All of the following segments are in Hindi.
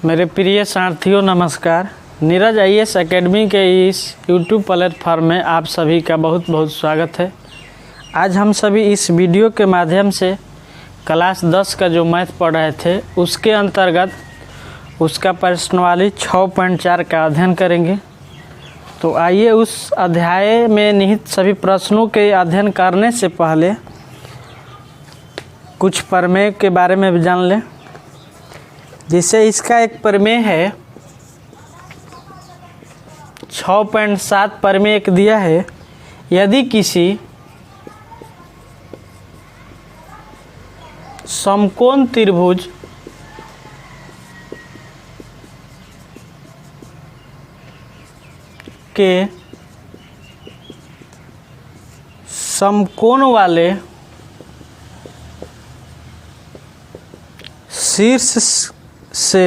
मेरे प्रिय साथियों नमस्कार। नीरज IAS एकेडमी के इस यूट्यूब प्लेटफॉर्म में आप सभी का बहुत बहुत स्वागत है। आज हम सभी इस वीडियो के माध्यम से क्लास 10 का जो मैथ पढ़ रहे थे उसके अंतर्गत उसका प्रश्नावली 6.4 का अध्ययन करेंगे। तो आइए उस अध्याय में निहित सभी प्रश्नों के अध्ययन करने से पहले कुछ प्रमेय के बारे में भी जान लें। जिससे इसका एक प्रमेय है 6.7 प्रमेय एक दिया है। यदि किसी समकोण त्रिभुज के समकोण वाले शीर्ष से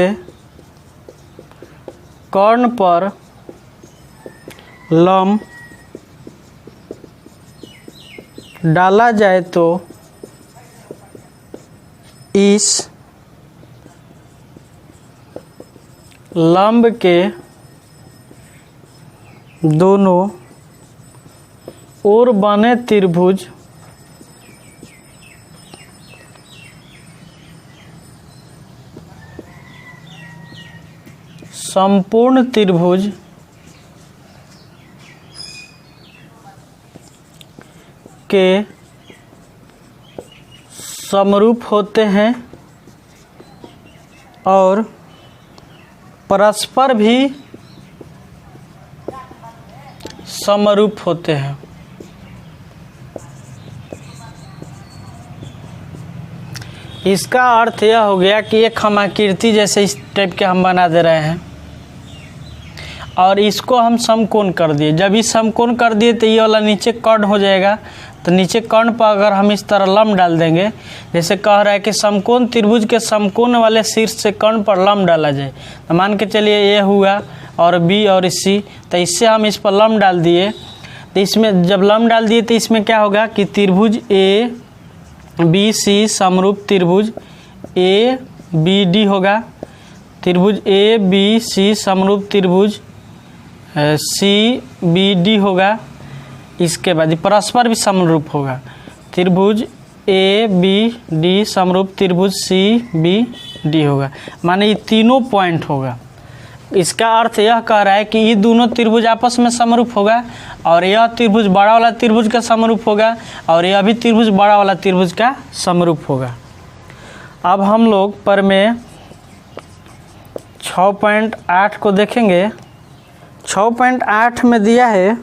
कर्ण पर लंब डाला जाए तो इस लंब के दोनों ओर बने त्रिभुज संपूर्ण त्रिभुज के समरूप होते हैं और परस्पर भी समरूप होते हैं। इसका अर्थ यह हो गया कि एक हम आकृति जैसे इस टाइप के हम बना दे रहे हैं और इसको हम समकोण कर दिए। जब इस समकोण कर दिए तो ये वाला नीचे कर्ण हो जाएगा। तो नीचे कर्ण पर अगर हम इस तरह लंब डाल देंगे, जैसे कह रहा है कि समकोण त्रिभुज के समकोण वाले शीर्ष से कर्ण पर लंब डाला जाए, तो मान के चलिए ये हुआ और B और C, तो इससे हम इस पर लंब डाल दिए। तो इसमें जब लंब डाल दिए तो इसमें क्या होगा कि त्रिभुज ABC समरूप त्रिभुज ABD होगा। त्रिभुज ABC समरूप त्रिभुज CBD होगा। इसके बाद परस्पर भी समरूप होगा। त्रिभुज ABD समरूप त्रिभुज CBD होगा, माने ये तीनों पॉइंट होगा। इसका अर्थ यह कह रहा है कि ये दोनों त्रिभुज आपस में समरूप होगा और यह त्रिभुज बड़ा वाला त्रिभुज का समरूप होगा और यह भी त्रिभुज बड़ा वाला त्रिभुज का समरूप होगा। अब हम लोग प्रमेय 6.8 को देखेंगे। 6.8 में दिया है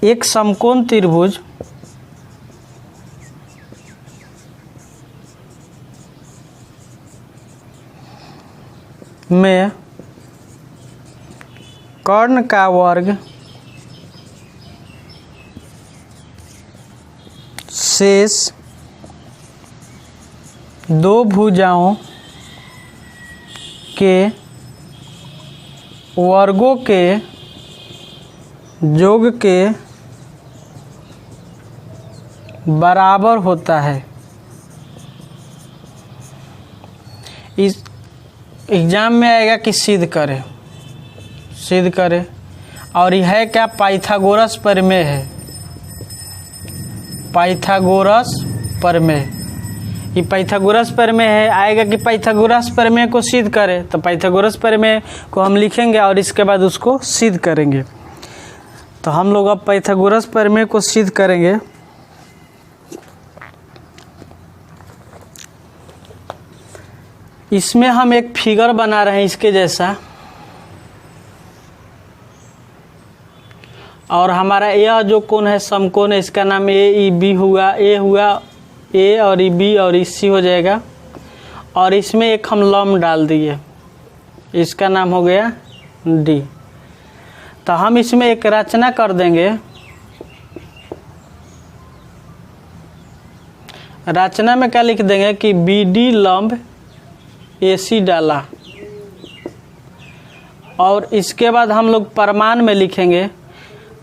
एक समकोण त्रिभुज में कर्ण का वर्ग शेष दो भुजाओं के वर्गों के योग के बराबर होता है। इस एग्जाम में आएगा कि सिद्ध करे और यह है क्या, पाइथागोरस प्रमेय है। पाइथागोरस प्रमेय, ये पाइथागोरस प्रमेय है। आएगा कि पाइथागोरस प्रमेय को सिद्ध करे, तो पाइथागोरस प्रमेय को हम लिखेंगे और इसके बाद उसको सिद्ध करेंगे। तो हम लोग अब पाइथागोरस प्रमेय को सिद्ध करेंगे। इसमें हम एक फिगर बना रहे हैं इसके जैसा, और हमारा यह जो कोण है समकोण है, इसका नाम AEB हुआ। A हुआ A और B और C हो जाएगा। और इसमें एक हम लंब डाल दिए, इसका नाम हो गया D। तो हम इसमें एक रचना कर देंगे। रचना में क्या लिख देंगे कि BD लंब AC डाला, और इसके बाद हम लोग परमान में लिखेंगे।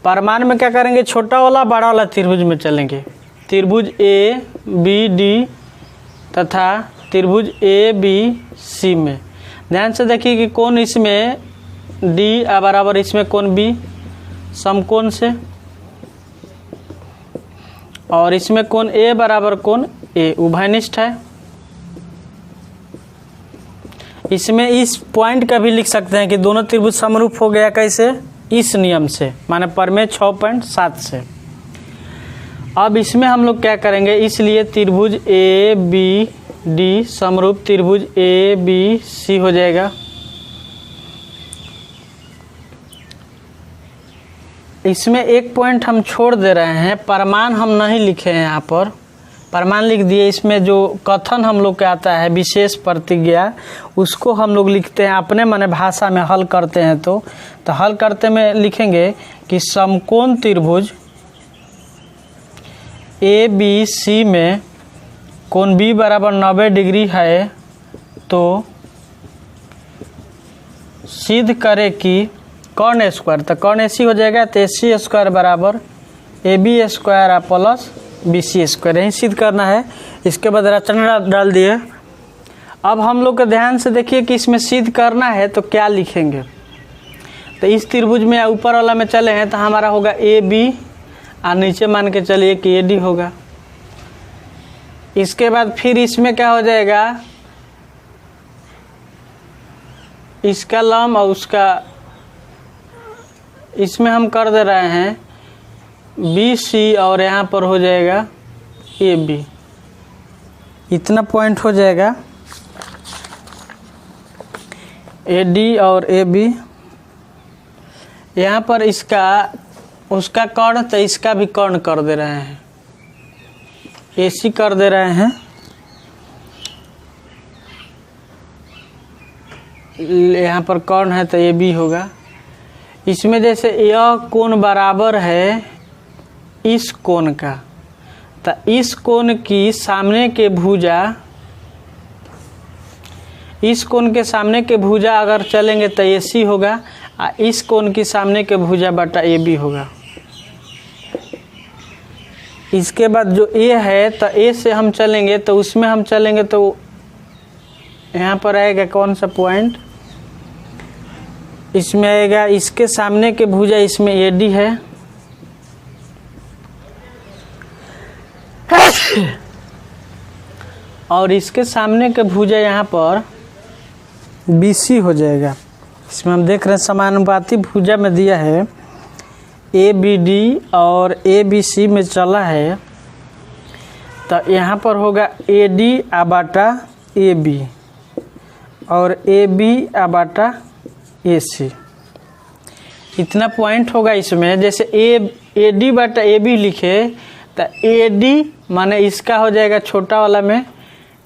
परमान में क्या करेंगे, छोटा वाला बड़ा वाला त्रिभुज में चलेंगे। त्रिभुज ए बी डी तथा त्रिभुज ए बी सी में, ध्यान से देखिए कि कोण इसमें डी बराबर इसमें कोण बी समकोण से, और इसमें कोण ए बराबर कोण ए उभयनिष्ठ है। इसमें इस पॉइंट का भी लिख सकते हैं कि दोनों त्रिभुज समरूप हो गया। कैसे? इस नियम से, माने प्रमेय 6.7 से। अब इसमें हम लोग क्या करेंगे, इसलिए त्रिभुज ए बी डी समरूप त्रिभुज ए बी सी हो जाएगा। इसमें एक पॉइंट हम छोड़ दे रहे हैं, प्रमाण हम नहीं लिखे हैं, यहाँ पर प्रमाण लिख दिए। इसमें जो कथन हम लोग के आता है विशेष प्रतिज्ञा, उसको हम लोग लिखते हैं अपने मने भाषा में हल करते हैं। तो हल करते में लिखेंगे कि समकोण त्रिभुज ए बी सी में कोण बी बराबर 90 डिग्री है, तो सिद्ध करे कि कर्ण स्क्वायर, तो कर्ण एसी हो जाएगा, तो एसी स्क्वायर बराबर A B square plus B C square, यही सिद्ध करना है। इसके बाद रचना डाल दिए। अब हम लोग को ध्यान से देखिए कि इसमें सिद्ध करना है तो क्या लिखेंगे। तो इस त्रिभुज में ऊपर वाला में चले हैं तो हमारा होगा ए बी, और नीचे मान के चलिए कि ए डी होगा। इसके बाद फिर इसमें क्या हो जाएगा, इसका लंब और उसका, इसमें हम कर दे रहे हैं बी सी, और यहाँ पर हो जाएगा ए बी, इतना पॉइंट हो जाएगा ए डी और ए बी। यहाँ पर इसका उसका कर्ण, तो इसका भी कर्ण कर दे रहे हैं, ए सी कर दे रहे हैं। यहाँ पर कर्ण है तो ए बी होगा। इसमें जैसे यह कोण बराबर है इस कोण का, तो इस कोण की सामने के भुजा, इस कोण के सामने के भुजा अगर चलेंगे तो ए सी होगा, और इस कोण की सामने के भुजा बटा ए बी होगा। इसके बाद जो ए है, तो ए से हम चलेंगे तो उसमें हम चलेंगे तो यहाँ पर आएगा कौन सा पॉइंट, इसमें आएगा इसके सामने के भुजा, इसमें ए डी है, और इसके सामने के भुजा यहाँ पर बी सी हो जाएगा। इसमें हम देख रहे हैं समानुपाती भुजा में दिया है ए बी डी और ए बी सी में चला है, तो यहाँ पर होगा A D Bata A B और ए बी बाटा ए सी, इतना पॉइंट होगा इसमें। जैसे A D Bata A B लिखे तो ए डी माने इसका हो जाएगा छोटा वाला में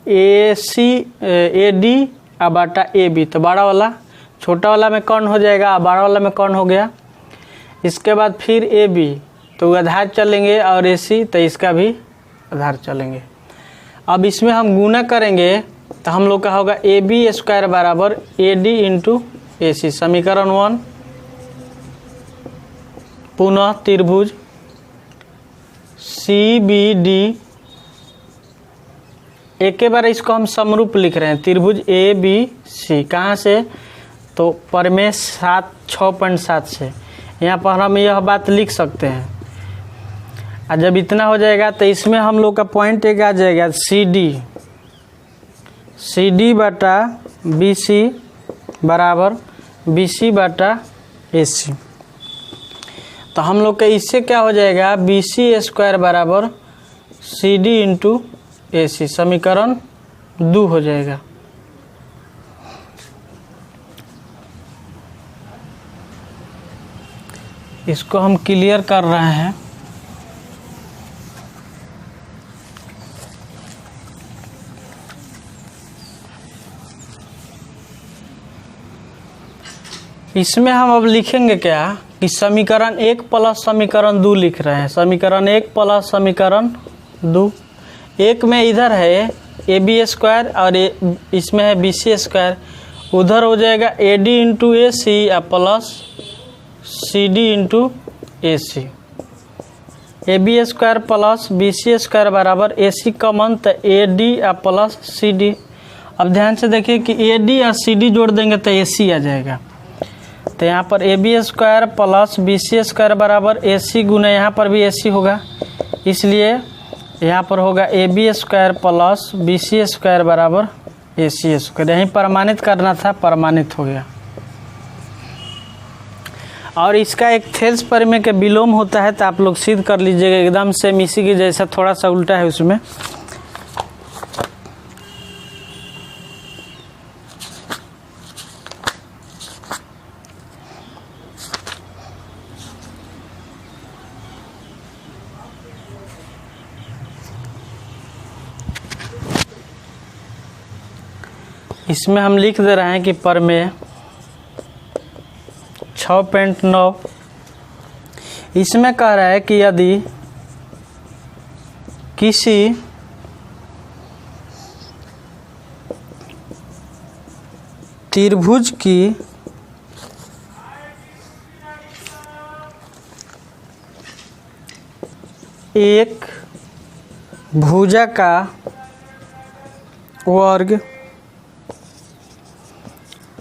ए C A D Bata A B, तो बड़ा वाला छोटा वाला में कर्ण हो जाएगा, बड़ा वाला में कर्ण हो गया। इसके बाद फिर ए बी तो आधार चलेंगे, और ए सी तो इसका भी आधार चलेंगे। अब इसमें हम गुना करेंगे तो हम लोग का होगा ए बी स्क्वायर बराबर ए डी इंटू ए सी, समीकरण 1। पुनः त्रिभुज सी बी डी, एक के बार इसको हम समरूप लिख रहे हैं, त्रिभुज ए बी सी, कहाँ से, तो प्रमेय 6.7 से। यहाँ पर हम यह बात लिख सकते हैं। और जब इतना हो जाएगा तो इसमें हम लोग का पॉइंट एक आ जाएगा सी डी बटा बी सी बराबर बी सी बटा ए सी। तो हम लोग का इससे क्या हो जाएगा, बी सी स्क्वायर बराबर सी डी इंटू ए सी, समीकरण 2 हो जाएगा। इसको हम क्लियर कर रहे हैं। इसमें हम अब लिखेंगे क्या कि समीकरण 1 प्लस समीकरण 2 लिख रहे हैं। समीकरण 1 प्लस समीकरण 2, एक में इधर है ए बी स्क्वायर और इसमें है बी सी स्क्वायर, उधर हो जाएगा A D into A C plus C D into A C. A B square plus B C square बराबर ए सी कॉमन, तो A D plus C D. अब ध्यान से देखिए कि AD और CD जोड़ देंगे तो AC आ जाएगा। तो यहाँ पर AB square plus BC square बराबर AC गुना यहाँ पर भी AC होगा, इसलिए यहाँ पर होगा AB square plus BC square बराबर AC स्क्वायर। यहीं प्रमाणित करना था, प्रमाणित हो गया। और इसका एक थेल्स परिमेय के विलोम होता है, तो आप लोग सिद्ध कर लीजिएगा, एकदम सेम इसी के जैसा, थोड़ा सा उल्टा है उसमें। इसमें हम लिख दे रहे हैं कि परिमेय 6.9 इसमें कह रहा है कि यदि किसी त्रिभुज की एक भुजा का वर्ग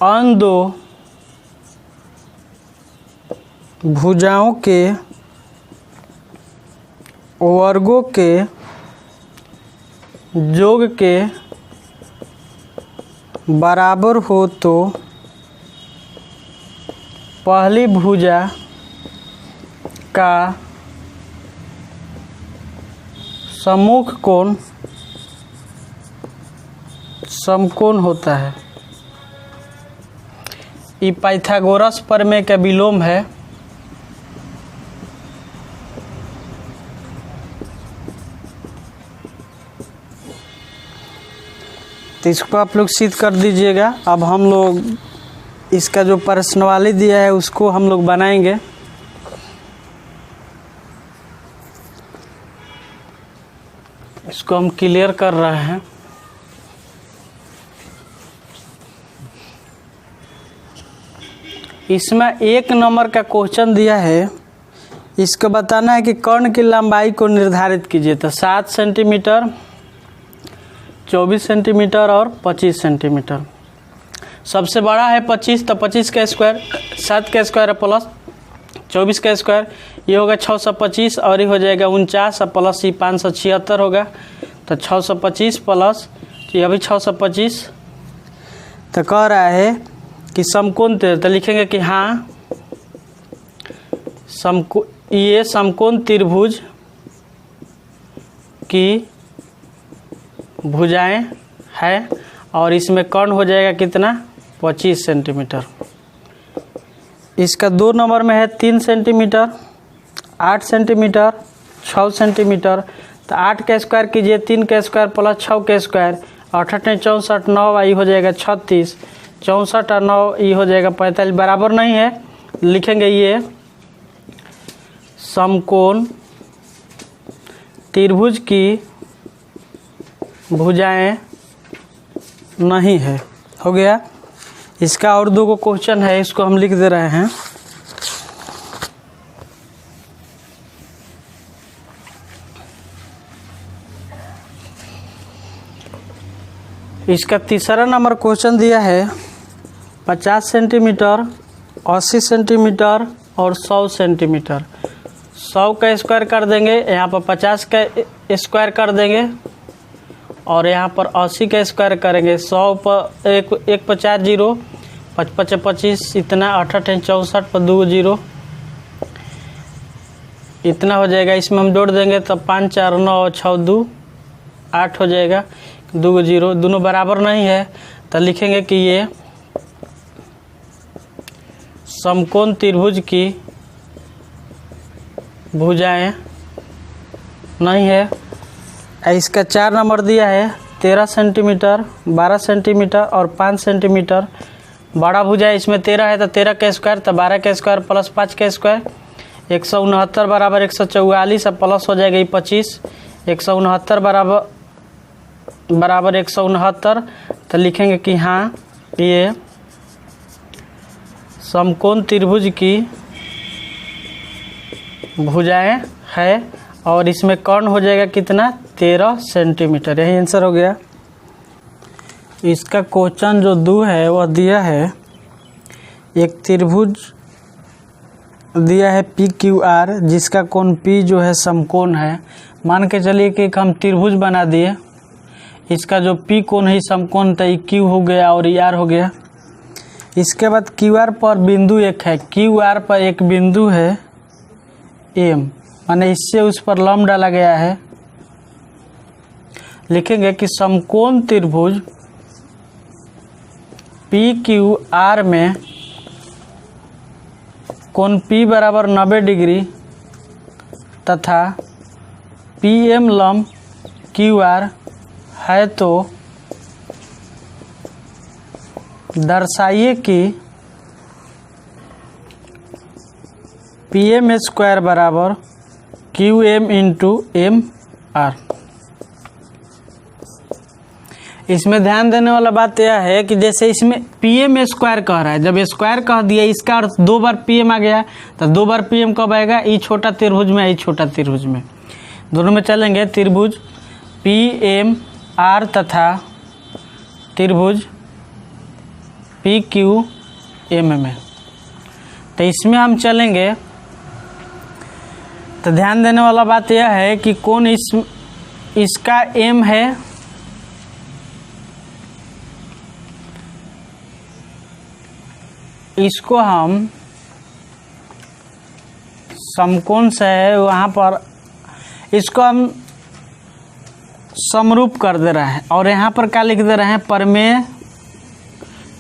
अन्य दो भुजाओं के वर्गों के योग के बराबर हो तो पहली भुजा का सम्मुख कोण समकोण होता है। ये पाइथागोरस प्रमेय का विलोम है। तो इसको आप लोग सिद्ध कर दीजिएगा। अब हम लोग इसका जो प्रश्नावली दिया है उसको हम लोग बनाएंगे। इसको हम क्लियर कर रहे हैं। इसमें 1 नंबर का क्वेश्चन दिया है, इसको बताना है कि कर्ण की लंबाई को निर्धारित कीजिए। तो 7 सेंटीमीटर, 24 सेंटीमीटर और 25 सेंटीमीटर। सबसे बड़ा है 25, तो 25 का स्क्वायर 7 का स्क्वायर प्लस 24 का स्क्वायर, ये होगा 625 और ये हो जाएगा 49 और प्लस ये 576 होगा। तो 625 प्लस ये भी 625। तो कह रहा है कि समकोण, तो लिखेंगे कि हाँ ये समकोण त्रिभुज की भुजाएं है और इसमें कर्ण हो जाएगा कितना 25 सेंटीमीटर। इसका 2 नंबर में है 3 सेंटीमीटर, 8 सेंटीमीटर, 6 सेंटीमीटर। तो 8 का स्क्वायर कीजिए, 3 का स्क्वायर प्लस 6 का स्क्वायर, 8 8 64, 9 आई हो जाएगा 36, 64 और 9 ये हो जाएगा 45। बराबर नहीं है, लिखेंगे ये समकोण त्रिभुज की भुजाएं नहीं है। हो गया। इसका और 2 क्वेश्चन है, इसको हम लिख दे रहे हैं। इसका तीसरा नंबर क्वेश्चन दिया है 50 सेंटीमीटर, 80 सेंटीमीटर और 100 सेंटीमीटर। 100 का स्क्वायर कर देंगे, यहाँ पर 50 का स्क्वायर कर देंगे और यहाँ पर 80 का स्क्वायर करेंगे। 100 पर एक 50 जीरो, 55 25, इतना 8 8 64 पर 2 जीरो, इतना हो जाएगा। इसमें हम जोड़ देंगे तो 5 4 9 6 2 8 हो जाएगा, 2 जीरो। दोनों बराबर नहीं है तो लिखेंगे कि ये समकोण त्रिभुज की भुजाएं नहीं है। इसका 4 नंबर दिया है 13 सेंटीमीटर, 12 सेंटीमीटर और 5 सेंटीमीटर। बड़ा भुजा है, इसमें 13 है तो 13 का स्क्वायर, तो 12 का स्क्वायर प्लस 5 का स्क्वायर, 169 बराबर 144 और प्लस हो जाएगा 25। 169 बराबर 169। तो लिखेंगे कि हाँ ये समकोण त्रिभुज की भुजाएं है और इसमें कर्ण हो जाएगा कितना 13 सेंटीमीटर। यही आंसर हो गया। इसका क्वेश्चन जो 2 है वह दिया है एक त्रिभुज दिया है PQR जिसका कोण P जो है समकोण है। मान के चलिए कि एक हम त्रिभुज बना दिए, इसका जो P कोण है समकोण था, Q हो गया और R हो गया। इसके बाद QR पर बिंदु एक है, QR पर एक बिंदु है M, माने इससे उस पर लंब डाला गया है। लिखेंगे कि समकोण त्रिभुज PQR में कोण P बराबर 90 डिग्री तथा PM लंब QR है, तो दर्शाइए कि PM स्क्वायर बराबर QM इंटू MR। इसमें ध्यान देने वाला बात यह है कि जैसे इसमें PM स्क्वायर कह रहा है, जब स्क्वायर कह दिया इसका अर्थ 2 बार PM आ गया, तो 2 बार PM कब आएगा? ई छोटा त्रिभुज में, ई छोटा त्रिभुज में, दोनों में चलेंगे। त्रिभुज PMR तथा त्रिभुज PQM में, तो इसमें हम चलेंगे। तो ध्यान देने वाला बात यह है कि कौन इसका M है, इसको हम समकोण से है वहाँ पर इसको हम समरूप कर दे रहे हैं, और यहाँ पर क्या लिख दे रहे हैं? प्रमेय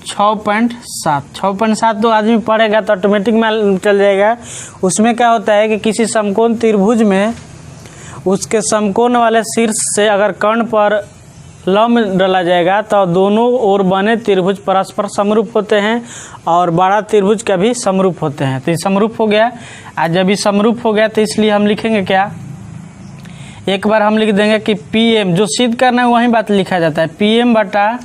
6.7 तो आदमी पढ़ेगा तो ऑटोमेटिक में चल जाएगा। उसमें क्या होता है कि किसी समकोण त्रिभुज में उसके समकोण वाले शीर्ष से अगर कर्ण पर लंब डाला जाएगा तो दोनों ओर बने त्रिभुज परस्पर समरूप होते हैं, और बड़ा त्रिभुज का भी समरूप होते हैं। तो ये समरूप हो गया। आज जब ये समरूप हो गया तो इसलिए हम लिखेंगे क्या? एक बार हम लिख देंगे कि PM जो सिद्ध करना है वही बात लिखा जाता है, PM बटा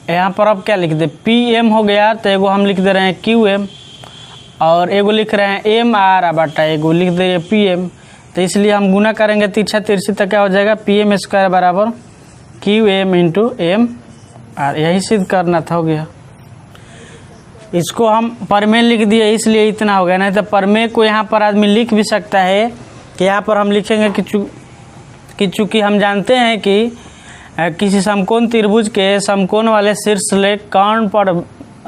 यहाँ पर अब क्या लिख दे? PM हो गया, तो एगो हम लिख दे रहे हैं QM, और एगो लिख रहे हैं MR बटा एगो लिख दे रहे हैं PM। तो इसलिए हम गुना करेंगे तिरछा तिरछी, तो क्या हो जाएगा? PM स्क्वायर बराबर QM इंटू MR। यही सिद्ध करना था, हो गया। इसको हम प्रमेय लिख दिए इसलिए इतना हो गया, नहीं तो प्रमेय को यहाँ पर आदमी लिख भी सकता है कि यहाँ पर हम लिखेंगे कि चूँकि हम जानते हैं कि किसी समकोण त्रिभुज के समकोण वाले शीर्ष ले कर्ण पर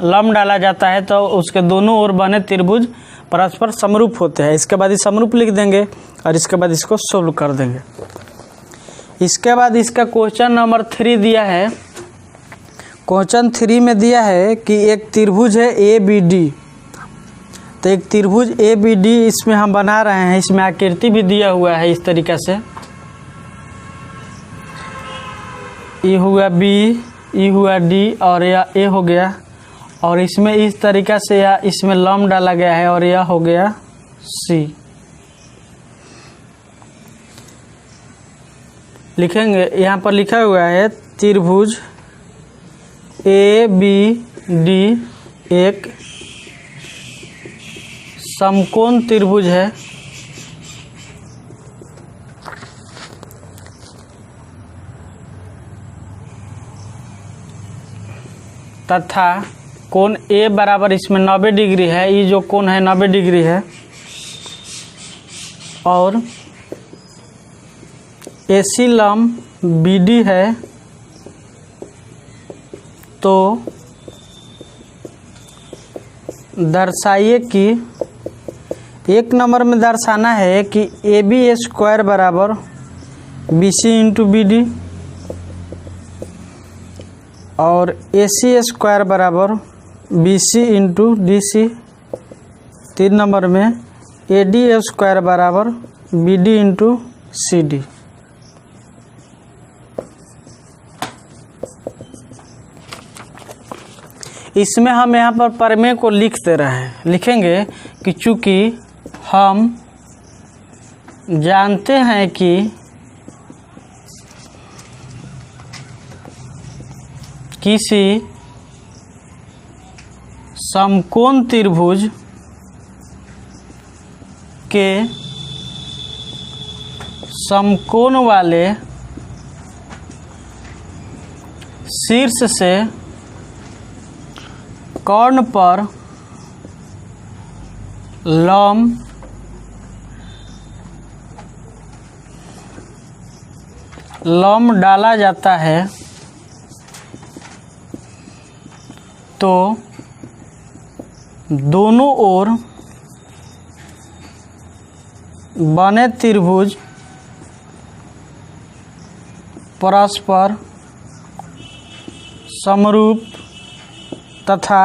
लंब डाला जाता है तो उसके दोनों ओर बने त्रिभुज परस्पर समरूप होते हैं। इसके बाद इस समरूप लिख देंगे और इसके बाद इसको सोल्व कर देंगे। इसके बाद इसका क्वेश्चन नंबर 3 दिया है। क्वेश्चन 3 में दिया है कि एक त्रिभुज है ABD, तो एक त्रिभुज ABD इसमें हम बना रहे हैं। इसमें आकृति भी दिया हुआ है इस तरीक़ा से, E हुआ B, E हुआ D और यह A हो गया, और इसमें इस तरीक़ा से या इसमें लंब डाला गया है और यह हो गया C। लिखेंगे यहाँ पर लिखा हुआ है त्रिभुज ABD एक समकोण त्रिभुज है तथा कोण A बराबर इसमें 90 डिग्री है। ये जो कोण है 90 डिग्री है, और AC लंब BD है। तो दर्शाइए कि एक नंबर में दर्शाना है कि AB स्क्वायर बराबर BC इंटू BD और AC स्क्वायर बराबर BC इंटू DC। 3 नंबर में AD स्क्वायर बराबर BD इंटू CD। इसमें हम यहाँ पर प्रमेय को लिख दे रहे हैं। लिखेंगे कि चूँकि हम जानते हैं कि किसी समकोण त्रिभुज के समकोण वाले शीर्ष से कर्ण पर लंब डाला जाता है तो दोनों ओर बने त्रिभुज परस्पर समरूप तथा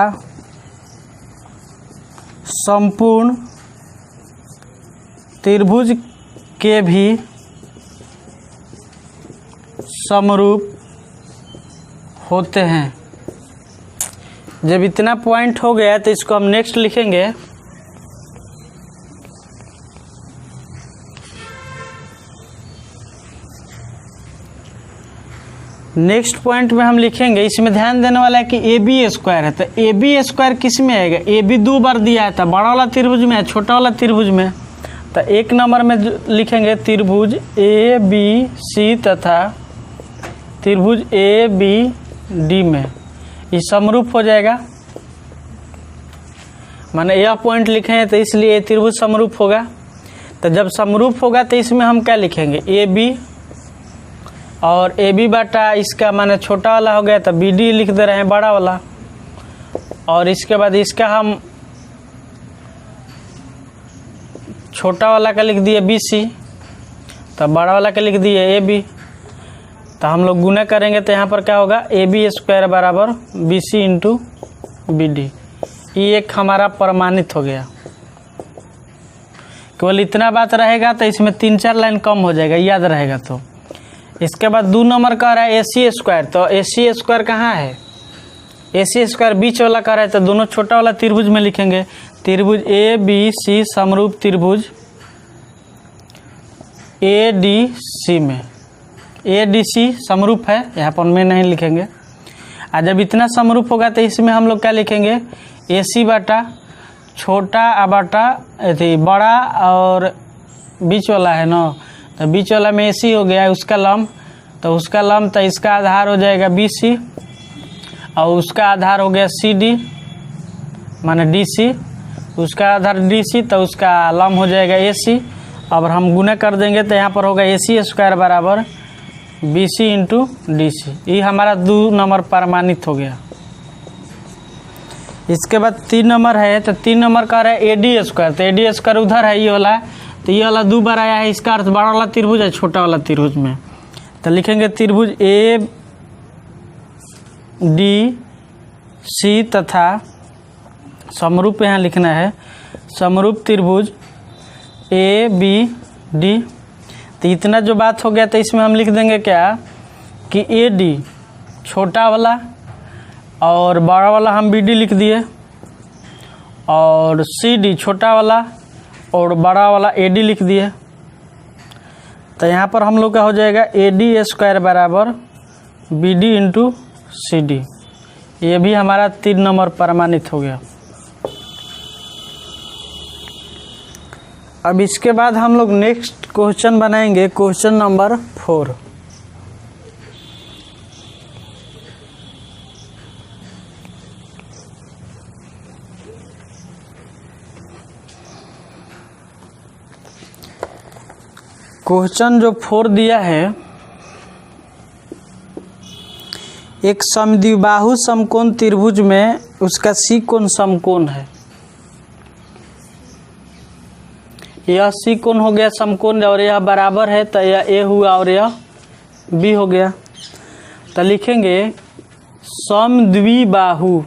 संपूर्ण त्रिभुज के भी समरूप होते हैं। जब इतना पॉइंट हो गया तो इसको हम नेक्स्ट लिखेंगे। नेक्स्ट पॉइंट में हम लिखेंगे, इसमें ध्यान देने वाला है कि ए बी स्क्वायर है। तो ए बी स्क्वायर किस में आएगा? ए बी 2 बार दिया है, तो बड़ा वाला त्रिभुज में है, छोटा वाला त्रिभुज में। तो 1 नंबर में लिखेंगे त्रिभुज ए बी सी तथा त्रिभुज ए बी डी में, ये समरूप हो जाएगा। माने यह पॉइंट लिखे हैं तो इसलिए त्रिभुज समरूप होगा। तो जब समरूप होगा तो इसमें हम क्या लिखेंगे? ए बी, और ए बी बटा इसका माने छोटा वाला हो गया तो बी डी लिख दे रहे हैं, बड़ा वाला। और इसके बाद इसका हम छोटा वाला का लिख दिए बी सी, तो बड़ा वाला का लिख दिए ए बी। तो हम लोग गुना करेंगे तो यहाँ पर क्या होगा? ए बी स्क्वायर बराबर B C into B D. ये एक हमारा प्रमाणित हो गया। केवल इतना बात रहेगा तो इसमें 3-4 लाइन कम हो जाएगा, याद रहेगा तो। इसके बाद 2 नंबर का रहा है ए सी स्क्वायर। तो ए सी स्क्वायर कहाँ है? ए सी स्क्वायर बीच वाला का रहा है, तो दोनों छोटा वाला त्रिभुज में लिखेंगे। त्रिभुज ए बी सी समरूप त्रिभुज ए डी सी में, ए डी सी समरूप है, यहाँ पर में नहीं लिखेंगे। और जब इतना समरूप होगा तो इसमें हम लोग क्या लिखेंगे? ए सी बटा छोटा बटा अथी बड़ा और बीच वाला है ना, तो बीच वाला में ए सी हो गया, उसका लंब, तो उसका लंब तो इसका आधार हो जाएगा बी सी, और उसका आधार हो गया सी डी माने डी सी, उसका आधार डी सी, तो उसका लंब हो जाएगा ए सी। अब हम गुना कर देंगे तो यहाँ पर होगा ए सी स्क्वायर बराबर B C into D C. ये हमारा 2 नंबर प्रमाणित हो गया। इसके बाद 3 नंबर है, तो 3 नंबर का रहा है ए डी स्क्वायर। तो ए डी स्क्वायर उधर है, ये वाला, तो ये वाला 2 बार आया है, इसका अर्थ बड़ा वाला त्रिभुज है छोटा वाला त्रिभुज में। तो लिखेंगे त्रिभुज ए डी सी तथा समरूप, यहाँ लिखना है समरूप त्रिभुज ए बी डी। तो इतना जो बात हो गया तो इसमें हम लिख देंगे क्या कि ए डी छोटा वाला और बड़ा वाला हम बी डी लिख दिए, और सी डी छोटा वाला और बड़ा वाला ए डी लिख दिए। तो यहाँ पर हम लोग का हो जाएगा ए डी स्क्वायर बराबर B D into C D. ये भी हमारा 3 नंबर प्रमाणित हो गया। अब इसके बाद हम लोग नेक्स्ट क्वेश्चन बनाएंगे, क्वेश्चन नंबर 4। क्वेश्चन जो 4 दिया है, एक समद्विबाहु समकोण त्रिभुज में उसका सी कोण समकोण है। यह सी कोण हो गया समकोण, और यह बराबर है, तो यह ए हुआ और यह बी हो गया। तो लिखेंगे समद्विबाहु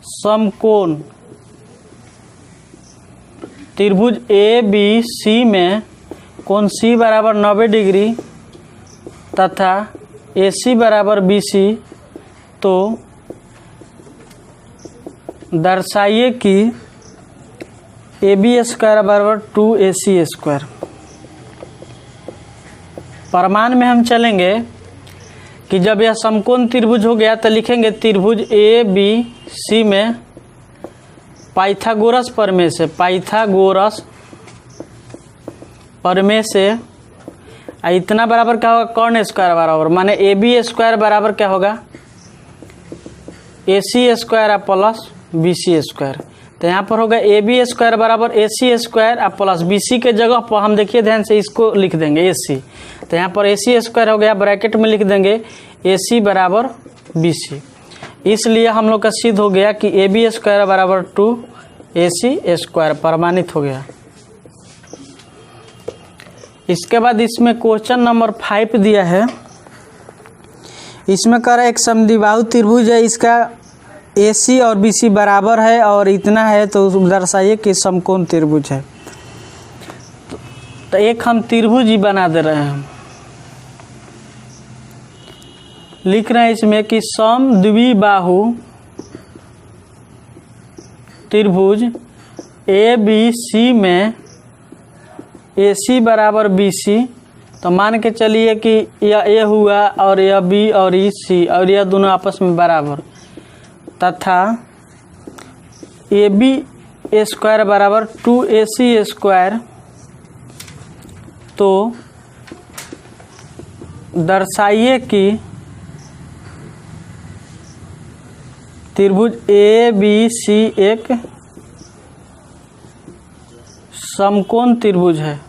समकोण त्रिभुज ए बी सी में कोण सी बराबर 90 डिग्री तथा ए सी बराबर बी सी, तो दर्शाइए कि ए बी स्क्वायर बराबर 2AC स्क्वायर। प्रमाण में हम चलेंगे कि जब यह समकोण त्रिभुज हो गया तो लिखेंगे त्रिभुज ए बी सी में पाइथागोरस प्रमेय से इतना बराबर क्या होगा, कॉर्न स्क्वायर बराबर, माने ए बी स्क्वायर बराबर क्या होगा, A C square plus B C square. तो यहाँ पर होगा ए बी स्क्वायर बराबर A C square plus B C के जगह पर हम देखिए ध्यान से इसको लिख देंगे ए सी। तो यहाँ पर ए सी स्क्वायर हो गया, ब्रैकेट में लिख देंगे ए सी बराबर बी सी। इसलिए हम लोग का सिद्ध हो गया कि ए बी स्क्वायर बराबर 2 ए सी स्क्वायर प्रमाणित हो गया। इसके बाद इसमें क्वेश्चन नंबर 5 दिया है। इसमें कह रहा है एक समद्विबाहु त्रिभुज है, इसका ए सी और बी सी बराबर है और इतना है, तो दर्शाइए कि समकोण त्रिभुज है। तो एक हम त्रिभुज ही बना दे रहे हैं, लिख रहे हैं इसमें कि समद्विबाहु त्रिभुज ए बी सी में ए सी बराबर बी सी। तो मान के चलिए कि यह ए हुआ और यह बी और ये सी और यह दोनों आपस में बराबर, तथा ए बी स्क्वायर बराबर 2 ए सी स्क्वायर। तो दर्शाइए कि त्रिभुज ए बी सी एक समकोण त्रिभुज है।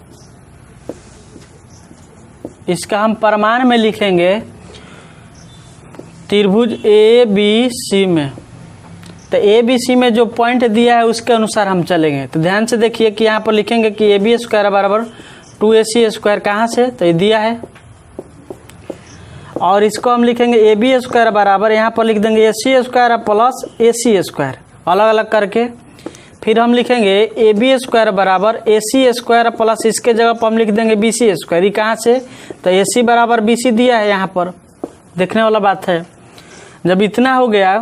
इसका हम प्रमाण में लिखेंगे त्रिभुज ए बी सी में। तो ए बी सी में जो पॉइंट दिया है उसके अनुसार हम चलेंगे। तो ध्यान से देखिए कि यहाँ पर लिखेंगे कि ए बी स्क्वायर बराबर 2 ए सी स्क्वायर, कहाँ से, तो ये दिया है। और इसको हम लिखेंगे ए बी स्क्वायर बराबर, यहाँ पर लिख देंगे ए C square plus A C square, अलग अलग करके। फिर हम लिखेंगे ए बी स्क्वायर बराबर ए सी स्क्वायर प्लस इसके जगह पर हम लिख देंगे बी सी स्क्वायर। ये कहाँ से, तो ए सी बराबर बी सी दिया है, यहाँ पर देखने वाला बात है। जब इतना हो गया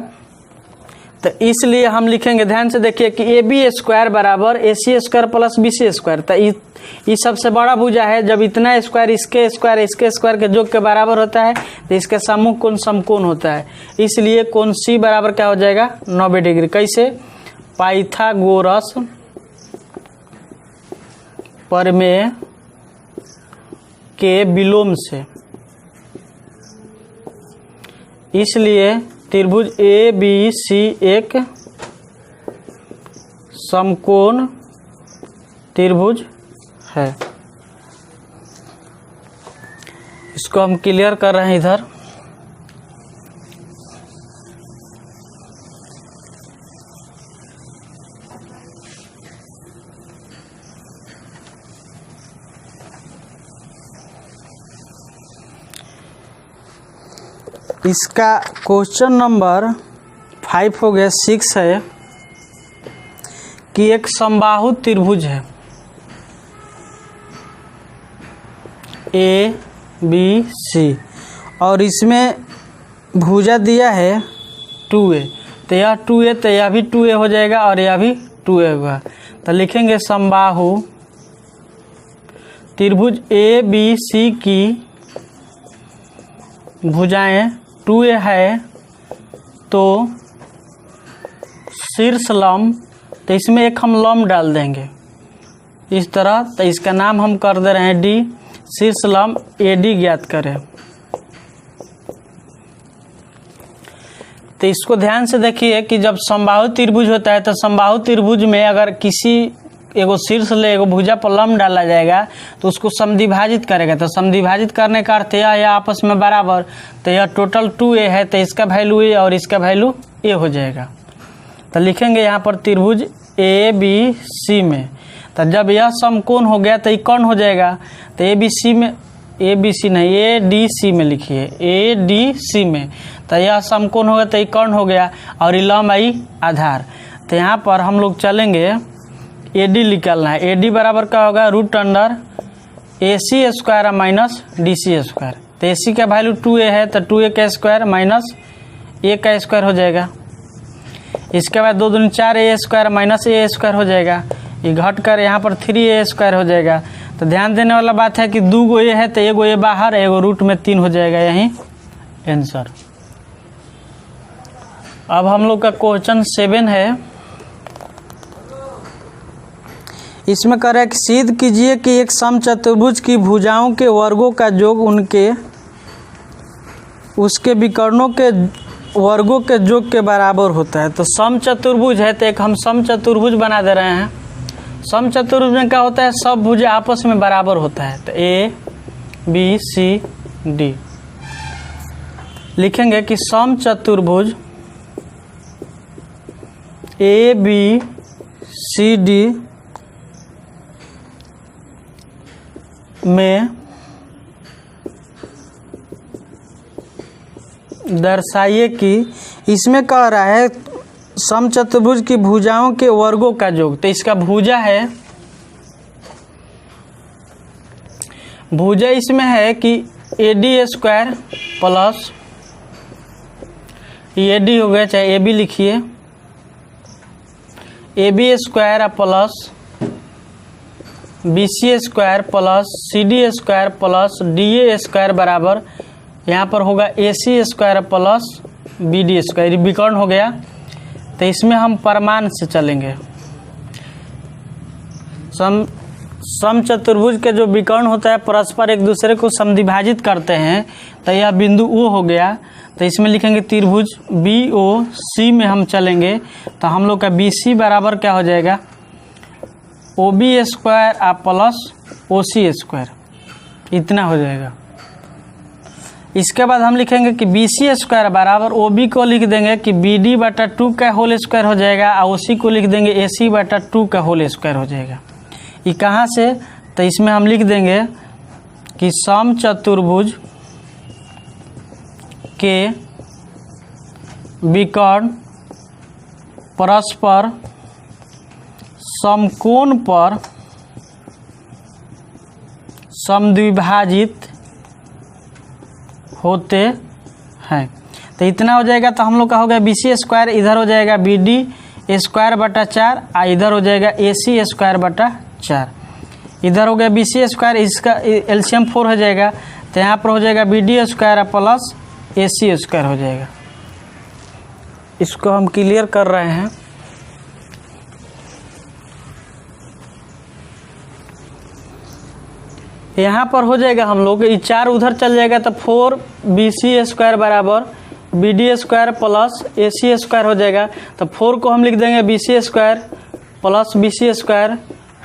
तो इसलिए हम लिखेंगे, ध्यान से देखिए कि ए बी स्क्वायर बराबर A C square plus B C square. तो ये सबसे बड़ा भुजा है, जब इतना स्क्वायर इसके स्क्वायर के योग के बराबर होता है तो इसका सम्मुख कोण समकोण होता है। इसलिए कोण सी बराबर क्या हो जाएगा, 90 डिग्री। कैसे, पाइथागोरस प्रमेय के विलोम से। इसलिए त्रिभुज ए बी सी एक समकोण त्रिभुज है। इसको हम क्लियर कर रहे हैं इधर। इसका क्वेश्चन नंबर 5 हो गया। 6 है कि एक समबाहु त्रिभुज है ए बी सी और इसमें भुजा दिया है 2a। तो यह 2a, तो यह भी 2a हो जाएगा और यह भी 2a होगा। तो लिखेंगे समबाहु त्रिभुज ए बी सी की भुजाएं 2a है, तो शीर्ष लंब, तो इसमें एक हम लंब डाल देंगे इस तरह। तो इसका नाम हम कर दे रहे हैं डी। शीर्ष लंब AD ज्ञात करें। तो इसको ध्यान से देखिए कि जब समबाहु त्रिभुज होता है तो समबाहु त्रिभुज में अगर किसी एगो शीर्ष ले एगो भुजा पर लंब डाला जाएगा तो उसको समद्विभाजित करेगा। तो समद्विभाजित करने का अर्थ यह आपस में बराबर। तो यह टोटल 2a है, तो इसका वैल्यू a और इसका वैल्यू a हो जाएगा। तो लिखेंगे यहाँ पर त्रिभुज ए बी सी में। तो जब यह समकोण हो गया तो ये कौन हो जाएगा, तो ए बी सी में, ए बी सी नहीं, ए डी सी में लिखिए, ए डी सी में। तो यह समकोण हो गया तो ये कौन हो गया और ये लंब आई आधार। तो यहाँ पर हम लोग चलेंगे ए डी निकालना है। ए डी बराबर क्या होगा, root under A C square minus D C square. तो ए सी का वैल्यू 2a है, तो 2a का स्क्वायर माइनस a का स्क्वायर हो जाएगा। इसके बाद 2 दूनी 4a square minus a square हो जाएगा। ये घट कर यहाँ पर 3a स्क्वायर हो जाएगा। तो ध्यान देने वाला बात है कि 2 गो a है तो एगो a बाहर, एगो रूट में 3 हो जाएगा, यही आंसर। अब हम लोग का क्वेश्चन 7 है। इसमें कह रहा है कि सिद्ध कीजिए कि एक समचतुर्भुज की भुजाओं के वर्गों का योग उसके विकर्णों के वर्गों के योग के बराबर होता है। तो समचतुर्भुज है तो एक हम समचतुर्भुज बना दे रहे हैं। समचतुर्भुज में क्या होता है, सब भुजा आपस में बराबर होता है। तो ए बी सी डी लिखेंगे कि समचतुर्भुज ए बी सी डी में दर्शाइए कि इसमें कह रहा है समचतुर्भुज की भुजाओं के वर्गों का योग। तो इसका भुजा है, भुजा इसमें है कि A D square plus A D हो गया, चाहे ए बी लिखिए, A B square plus B C square plus C D square plus D A square बराबर यहाँ पर होगा A C square plus B D square. विकर्ण हो गया। तो इसमें हम परमान से चलेंगे। समचतुर्भुज के जो विकर्ण होता है परस्पर एक दूसरे को समद्विभाजित करते हैं। तो यह बिंदु O हो गया। तो इसमें लिखेंगे त्रिभुज बी ओ सी में हम चलेंगे। तो हम लोग का बी सी बराबर क्या हो जाएगा, ओ बी स्क्वायर आ प्लस ओ सी स्क्वायर, इतना हो जाएगा। इसके बाद हम लिखेंगे कि बी सी स्क्वायर बराबर ओ बी को लिख देंगे कि बी डी बटा 2 का होल स्क्वायर हो जाएगा, और ओ सी को लिख देंगे ए सी बटा 2 का होल स्क्वायर हो जाएगा। ये कहाँ से, तो इसमें हम लिख देंगे कि समचतुर्भुज के विकर्ण परस्पर समकोण पर समद्विभाजित होते हैं। तो इतना हो जाएगा। तो हम लोग का हो गया बी सी स्क्वायर, इधर हो जाएगा बी डी स्क्वायर बटा 4, और इधर हो जाएगा ए सी स्क्वायर बटा 4। इधर हो गया बी सी स्क्वायर, इसका एलसीएम 4 हो जाएगा। तो यहाँ पर हो जाएगा B D square plus A C square हो जाएगा। इसको हम क्लियर कर रहे हैं। यहाँ पर हो जाएगा हम लोग, ये 4 उधर चल जाएगा तो 4 बी सी स्क्वायर बराबर B D square plus A C square हो जाएगा। तो 4 को हम लिख देंगे B C square plus B C square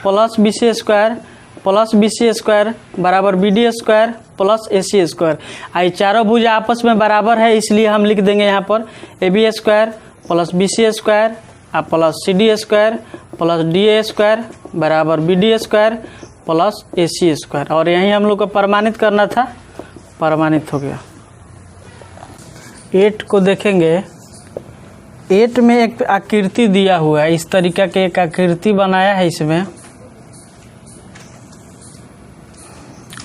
plus B C square plus B C square बराबर B D square plus A C square. आई चारों भुजा आपस में बराबर है, इसलिए हम लिख देंगे यहाँ पर A B square plus B C square plus C D square plus D A square बराबर B D square plus A C square. और यहीं हम लोग को प्रमाणित करना था, प्रमाणित हो गया। 8 को देखेंगे। 8 में एक आकृति दिया हुआ है, इस तरीका के एक आकृति बनाया है इसमें,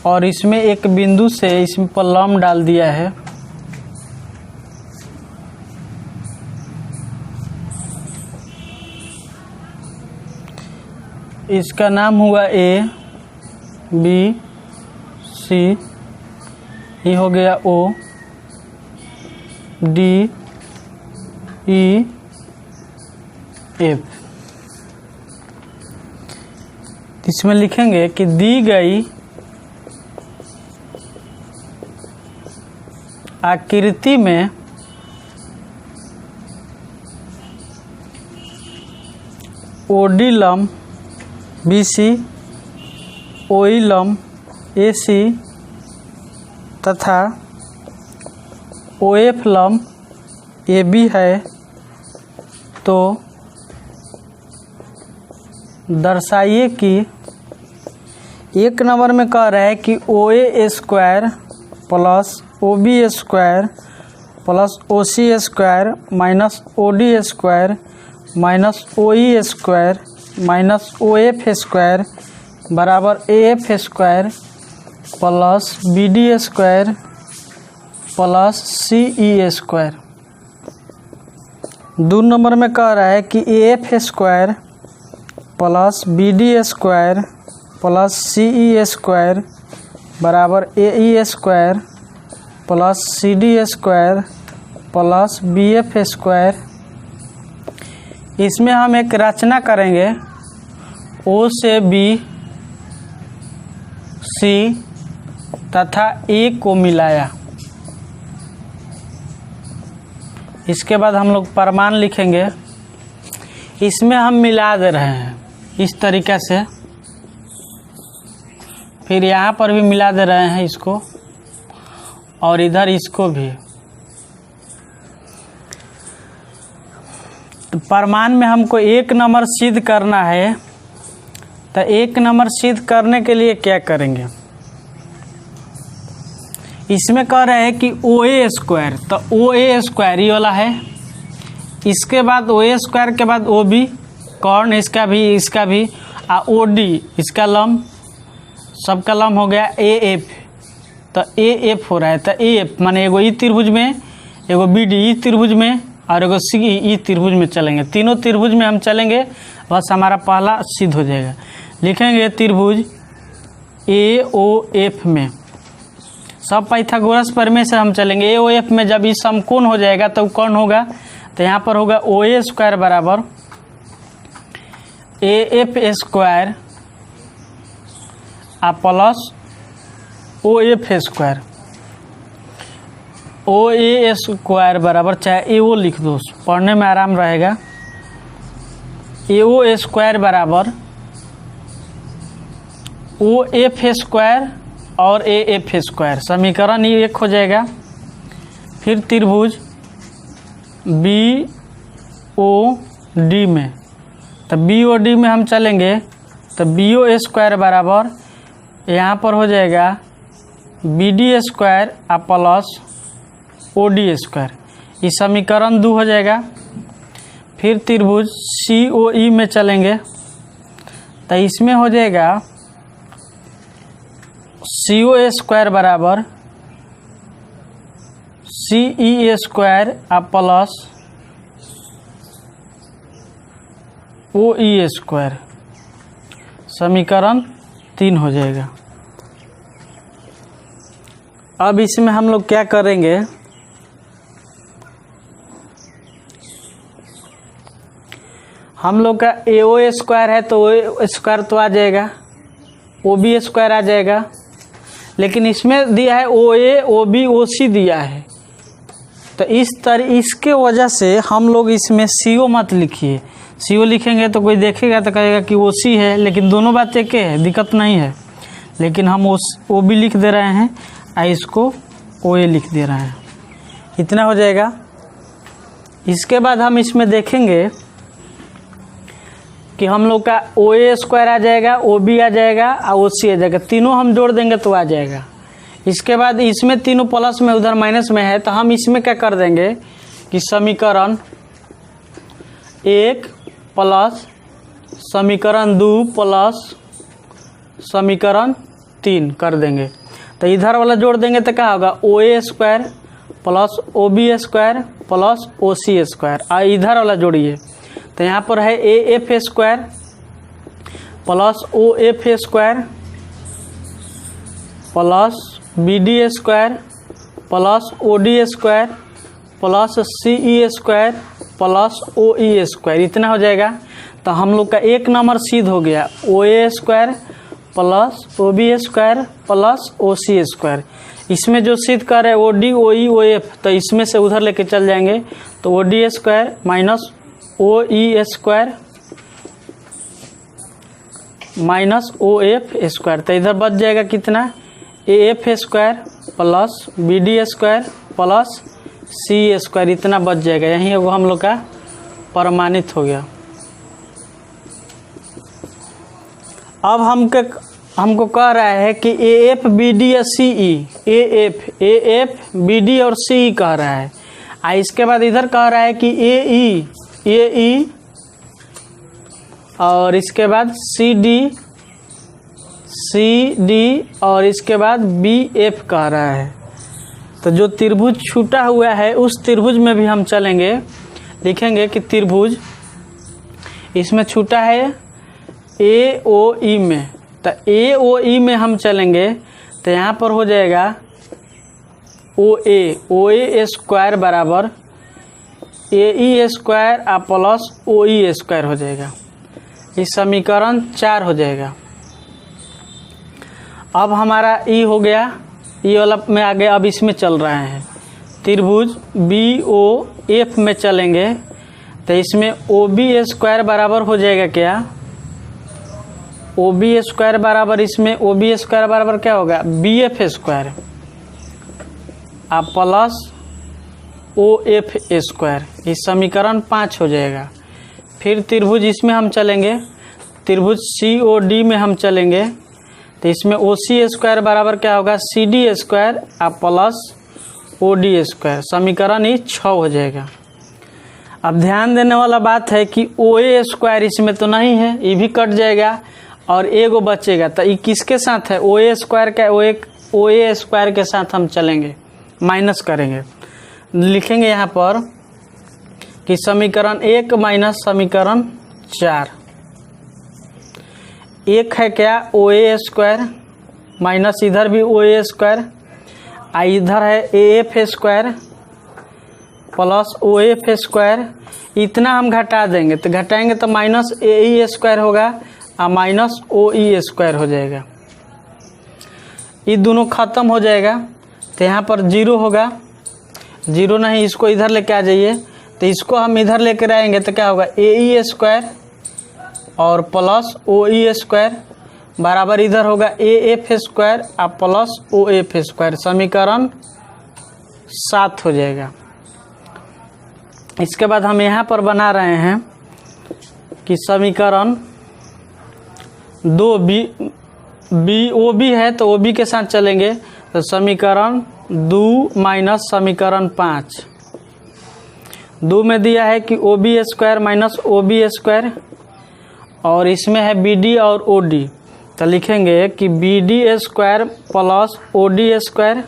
और इसमें एक बिंदु से इसमें पर लंब डाल दिया है। इसका नाम हुआ ए बी सी, ये हो गया ओ डी ई एफ। इसमें लिखेंगे कि दी गई आकृति में ओडी लंब बी सी, ओई लंब ए सी तथा ओ एफ लंब ए बी है, तो दर्शाइए कि 1 नंबर में कह रहा है कि O A square plus O B square plus O C square minus O D square minus O E square minus O F square बराबर A F square plus B D square plus C E square. 2 number में कह रहा है कि A F square plus B D square plus C E square बराबर A E square plus C D square plus B F square. इसमें हम एक रचना करेंगे ओ से बी सी तथा ए को मिलाया। इसके बाद हम लोग परमाण लिखेंगे। इसमें हम मिला दे रहे हैं इस तरीके से, फिर यहाँ पर भी मिला दे रहे हैं इसको, और इधर इसको भी। तो परमाण में हमको 1 नंबर सिद्ध करना है, तो 1 नंबर सिद्ध करने के लिए क्या करेंगे? इसमें कह रहे हैं कि OA स्क्वायर, तो OA स्क्वायर ये वाला है। इसके बाद OA स्क्वायर के बाद OB कौन, इसका भी OD इसका लंब, सबका लंब हो गया AF, तो AF हो रहा है। तो AF माने एगो ई त्रिभुज में, एगो BD ई त्रिभुज में, और एगो CE ई त्रिभुज में चलेंगे। तीनों त्रिभुज में हम चलेंगे, बस हमारा पहला सिद्ध हो जाएगा। लिखेंगे त्रिभुज AOF में, सब पाइथागोरस प्रमेय से हम चलेंगे। AOF में जब इस समकोण हो जाएगा तो कौन होगा? तो यहाँ पर होगा OA स्क्वायर बराबर AF square plus OF square. OA square बराबर, चाहे AO लिख दो, पढ़ने में आराम रहेगा। AO स्क्वायर बराबर OF स्क्वायर और AF स्क्वायर, समीकरण ये एक हो जाएगा। फिर त्रिभुज BOD में, तो BOD में हम चलेंगे, तो BO स्क्वायर बराबर यहाँ पर हो जाएगा BD square plus OD square, इस समीकरण 2 हो जाएगा। फिर त्रिभुज COE में चलेंगे, तो इसमें हो जाएगा CO स्क्वायर बराबर CE square plus OE square, समीकरण 3 हो जाएगा। अब इसमें हम लोग क्या करेंगे? हम लोग का AO स्क्वायर है तो OA स्क्वायर तो आ जाएगा, OB स्क्वायर आ जाएगा, लेकिन इसमें दिया है OA OB OC दिया है, तो इसके वजह से हम लोग इसमें CO मत लिखिए। CO लिखेंगे तो कोई देखेगा तो कहेगा कि OC है, लेकिन दोनों बात एक है, दिक्कत नहीं है। लेकिन हम OB लिख दे रहे हैं और इसको OA लिख दे रहे हैं, इतना हो जाएगा। इसके बाद हम इसमें देखेंगे कि हम लोग का OA स्क्वायर आ जाएगा, OB आ जाएगा और OC आ जाएगा, तीनों हम जोड़ देंगे तो आ जाएगा। इसके बाद इसमें तीनों प्लस में उधर माइनस में है, तो हम इसमें क्या कर देंगे कि समीकरण 1 प्लस समीकरण 2 प्लस समीकरण 3 कर देंगे। तो इधर वाला जोड़ देंगे तो क्या होगा? OA square plus OB square plus OC square, और इधर वाला जोड़िए तो यहाँ पर है AF square plus OF square plus BD square plus OD square plus CE square plus OE square, इतना हो जाएगा। तो हम लोग का 1 नंबर सिद्ध हो गया, OA square plus OB square plus OC square. इसमें जो सिद्ध कर रहे हैं OD OE OF, तो इसमें से उधर लेके चल जाएंगे, तो OD square minus OE square minus OF square, तो इधर बच जाएगा कितना? AF square plus BD square plus CE square, इतना बच जाएगा। यही वो हम लोग का प्रमाणित हो गया। अब हमको कह रहा है कि AF BD या CE, AF BD और CE कह रहा है। इसके बाद इधर कह रहा है कि AE और इसके बाद CD और इसके बाद BF कह रहा है। तो जो त्रिभुज छूटा हुआ है उस त्रिभुज में भी हम चलेंगे, लिखेंगे कि त्रिभुज इसमें छूटा है AOE में, तो AOE में हम चलेंगे तो यहाँ पर हो जाएगा OA स्क्वायर बराबर AE square plus OE square हो जाएगा। इस समीकरण 4 हो जाएगा। अब हमारा ई हो गया, ई वाला में आगे अब इसमें चल रहे हैं त्रिभुज BOF में चलेंगे तो इसमें OB² बराबर हो जाएगा क्या, OB² बराबर, इसमें OB² बराबर क्या होगा BF² प्लस OF², इस समीकरण 5 हो जाएगा। फिर त्रिभुज इसमें हम चलेंगे, त्रिभुज COD में हम चलेंगे तो इसमें OC² बराबर क्या होगा CD² प्लस OD², समीकरण ही 6 हो जाएगा। अब ध्यान देने वाला बात है कि OA² इसमें तो नहीं है, ये भी कट जाएगा और एगो बचेगा, तो ये किसके साथ है, OA² के साथ हम चलेंगे, माइनस करेंगे, लिखेंगे यहाँ पर कि समीकरण 1 माइनस समीकरण 4, एक है क्या OA² माइनस इधर भी OA², इधर है AF² प्लस OF², इतना हम घटा देंगे तो घटाएंगे तो माइनस AE² होगा और माइनस OE² हो जाएगा, ये दोनों खत्म हो जाएगा तो यहाँ पर 0 होगा, 0 नहीं, इसको इधर लेके आ जाइए, तो इसको हम इधर लेकर आएंगे तो क्या होगा AE² और प्लस OE² बराबर इधर होगा AF² प्लस OF², समीकरण 7 हो जाएगा। इसके बाद हम यहाँ पर बना रहे हैं कि समीकरण 2 OB है तो OB के साथ चलेंगे तो समीकरण 2 माइनस समीकरण 5, 2 में दिया है कि OB² माइनस OB² और इसमें है BD और OD, तो लिखेंगे कि BD² प्लस OD²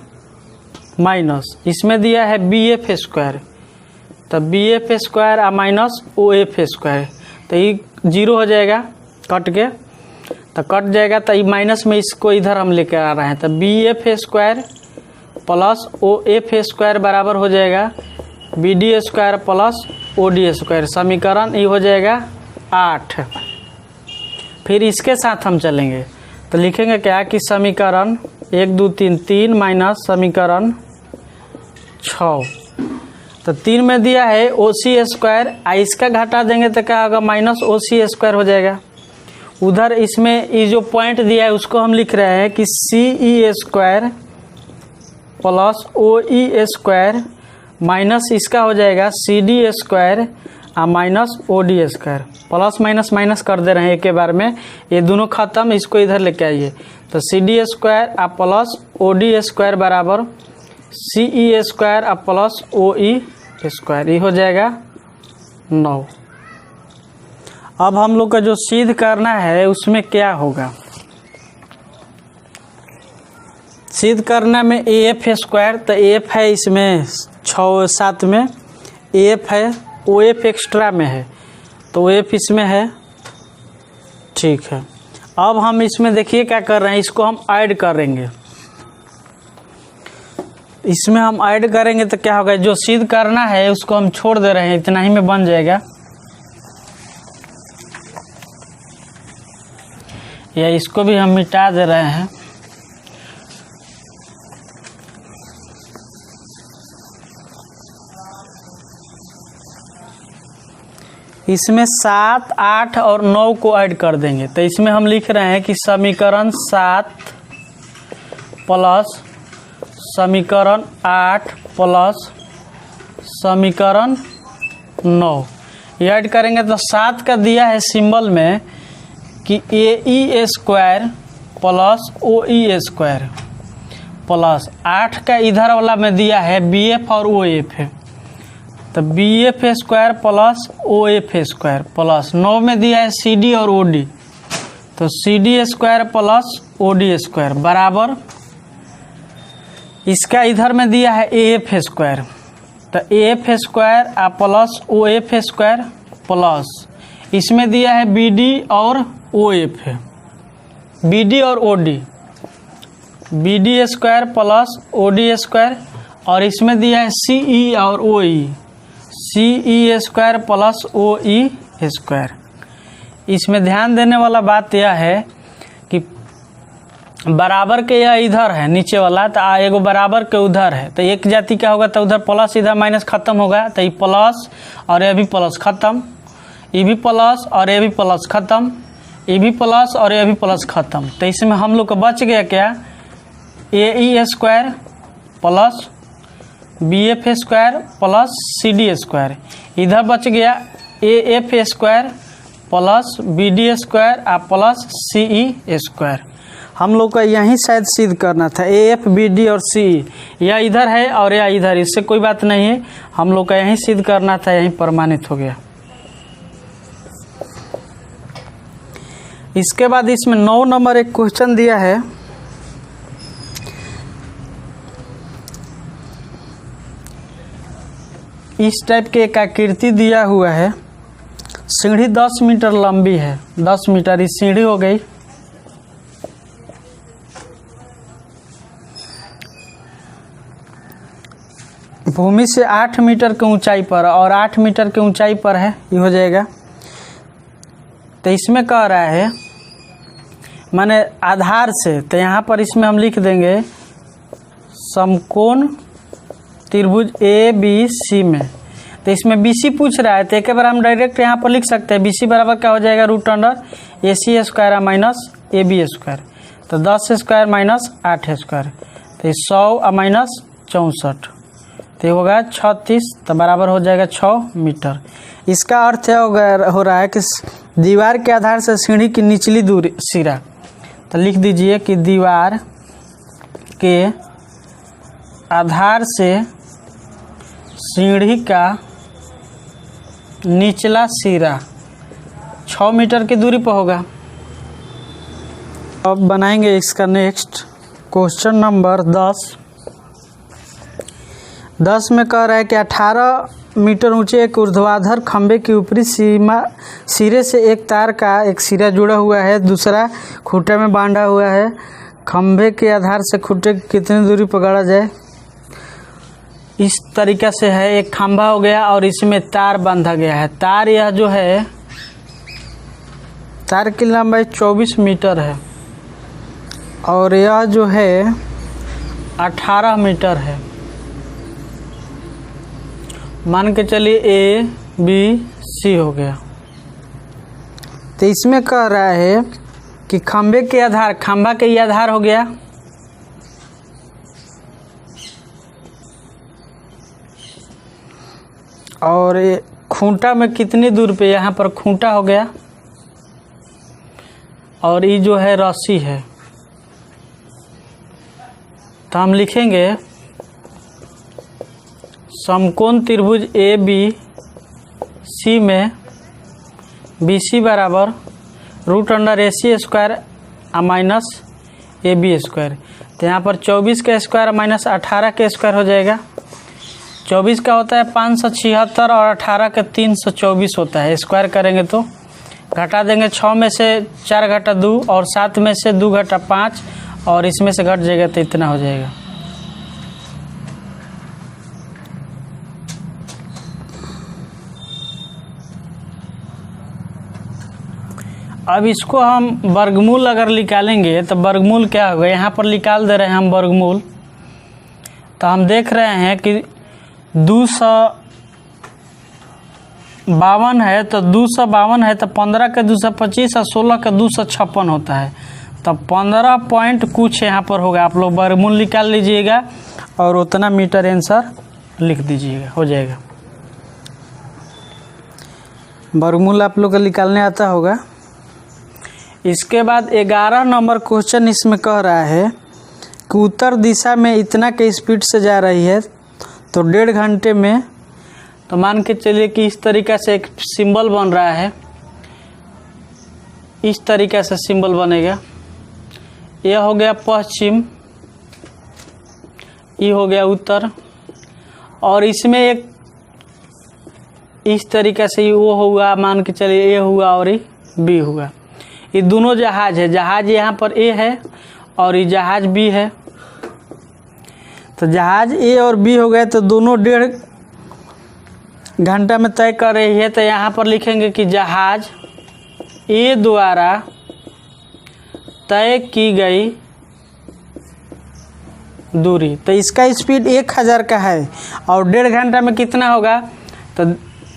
माइनस, इसमें दिया है BF², तो BF² माइनस OF², तो ये 0 हो जाएगा कट के, तो कट जाएगा तो ये माइनस में इसको इधर हम लेकर आ रहे हैं, तो BF² प्लस OF² बराबर हो जाएगा BD² प्लस OD², समीकरण ये हो जाएगा 8। फिर इसके साथ हम चलेंगे तो लिखेंगे क्या कि समीकरण 1 2 3 3 माइनस समीकरण 6, तो 3 में दिया है OC², इसका घटा देंगे तो क्या होगा माइनस OC² हो जाएगा। उधर इसमें ये जो पॉइंट दिया है उसको हम लिख रहे हैं कि CE² प्लस OE² माइनस इसका हो जाएगा CD² minus OD², plus minus minus कर दे रहे हैं एक के बार में, ये दोनों खत्म, इसको इधर लेके आइए, तो CD² प्लस OD² बराबर CE² प्लस OE², ये हो जाएगा 9। अब हम लोग का जो सिद्ध करना है उसमें क्या होगा, सिद्ध करना में AF², तो AF है इसमें 6 7 में, AF है, OF एक्स्ट्रा में है तो OF इसमें है, ठीक है। अब हम इसमें देखिए क्या कर रहे हैं, इसको हम ऐड करेंगे, इसमें हम ऐड करेंगे तो क्या होगा, जो सिद्ध करना है उसको हम छोड़ दे रहे हैं, इतना ही में बन जाएगा, या इसको भी हम मिटा दे रहे हैं। इसमें 7 8 और 9 को ऐड कर देंगे, तो इसमें हम लिख रहे हैं कि समीकरण 7 प्लस समीकरण 8 प्लस समीकरण 9, ये ऐड करेंगे तो 7 का दिया है सिंबल में कि AE² प्लस OE² प्लस 8 का इधर वाला में दिया है BF और OF है, तो BF² प्लस OF² प्लस 9 में दिया है CD और OD, तो CD² प्लस OD² बराबर इसका इधर में दिया है AF², तो AF² प्लस OF² प्लस इसमें दिया है BD और OF है, BD और OD, BD² प्लस OD² और इसमें दिया है CE और OE, CE² प्लस OE², इसमें ध्यान देने वाला बात यह है कि बराबर के यह इधर है नीचे वाला, तो एगो बराबर के उधर है, तो एक जाति क्या होगा, तो उधर प्लस इधर माइनस खत्म होगा, तो ये प्लस और ये भी प्लस खत्म, ये भी प्लस और ये भी प्लस खत्म, ये भी प्लस और ये भी प्लस खत्म। तो इसमें हम लोग को बच गया क्या, A square plus BF square plus CD square, इधर बच गया AF square plus BD square और प्लस CE स्क्वायर। हम लोग का यहीं शायद सिद्ध करना था, AF BD और CE, यह इधर है और यह इधर, इससे कोई बात नहीं है, हम लोग का यहीं सिद्ध करना था, यहीं प्रमाणित हो गया। इसके बाद इसमें 9 नंबर एक क्वेश्चन दिया है, इस टाइप के एक आकृति दिया हुआ है, सीढ़ी 10 मीटर लंबी है, 10 मीटर इस सीढ़ी हो गई, भूमि से 8 मीटर के ऊंचाई पर और 8 मीटर के ऊंचाई पर है, ये हो जाएगा। तो इसमें कह रहा है माने आधार से, तो यहाँ पर इसमें हम लिख देंगे समकोण त्रिभुज ABC में, तो इसमें BC पूछ रहा है, तो एक बार हम डायरेक्ट यहाँ पर लिख सकते हैं, BC बराबर क्या हो जाएगा, root under AC square minus AB square, तो 10 स्क्वायर माइनस 8 स्क्वायर, तो 100 माइनस 64, तो होगा 36, तो बराबर हो जाएगा 6 मीटर। इसका अर्थ हो रहा है कि दीवार के आधार से सीढ़ी की निचली दूरी सिरा, तो लिख दीजिए कि दीवार के आधार से सीढ़ी का निचला सिरा 6 मीटर की दूरी पर होगा। अब बनाएंगे इसका नेक्स्ट क्वेश्चन नंबर 10 में कह रहा है कि 18 मीटर ऊंचे एक ऊर्ध्वाधर खंभे की ऊपरी सीमा सिरे से एक तार का एक सिरा जुड़ा हुआ है, दूसरा खूंटे में बांधा हुआ है, खंभे के आधार से खूंटे की कितनी दूरी पर गाड़ा जाए। इस तरीक़ा से है, एक खंभा हो गया और इसमें तार बांधा गया है, तार यह जो है तार की लंबाई 24 मीटर है और यह जो है 18 मीटर है, मान के चलिए ABC हो गया। तो इसमें कह रहा है कि खंभे के आधार, खंभा के ये आधार हो गया, और ये खूंटा में कितनी दूर पे, यहाँ पर खूंटा हो गया और ये जो है रस्सी है, तो हम लिखेंगे समकोण त्रिभुज ABC में BC बराबर root under AC square minus AB square, तो यहाँ पर 24 का स्क्वायर माइनस 18 का स्क्वायर हो जाएगा। 24 का होता है 576 और 18 का 324 होता है, स्क्वायर करेंगे तो घटा देंगे, 6 में से 4 घटा 2 और 7 में से 2 घटा 5 और इसमें से घट जाएगा, तो इतना हो जाएगा। अब इसको हम वर्गमूल अगर निकालेंगे तो वर्गमूल क्या होगा, यहाँ पर निकाल दे रहे हैं हम वर्गमूल, तो हम देख रहे हैं कि 252 है, तो 252 है तो 15 का 225 और 16 का 256 होता है, तो 15 पॉइंट कुछ यहाँ पर होगा। आप लोग वर्गमूल निकाल लीजिएगा और उतना मीटर आंसर लिख दीजिएगा, हो जाएगा। वर्गमूल आप लोग को निकालने आता होगा। इसके बाद 11 नंबर क्वेश्चन इसमें कह रहा है कि उत्तर दिशा में इतना के स्पीड से जा रही है तो 1.5 घंटे में, तो मान के चलिए कि इस तरीक़ा से एक सिंबल बन रहा है, इस तरीक़ा से सिंबल बनेगा, यह हो गया पश्चिम, ये हो गया उत्तर, और इसमें एक इस तरीक़ा से वो हुआ, मान के चलिए ए हुआ और ये बी हुआ। ये दोनों जहाज है, जहाज यहाँ पर ए है और ये जहाज बी है, तो जहाज ए और बी हो गए, तो दोनों 1.5 घंटा में तय कर रही है। तो यहाँ पर लिखेंगे कि जहाज ए द्वारा तय की गई दूरी। तो इसका स्पीड 1000 का है और 1.5 घंटा में कितना होगा, तो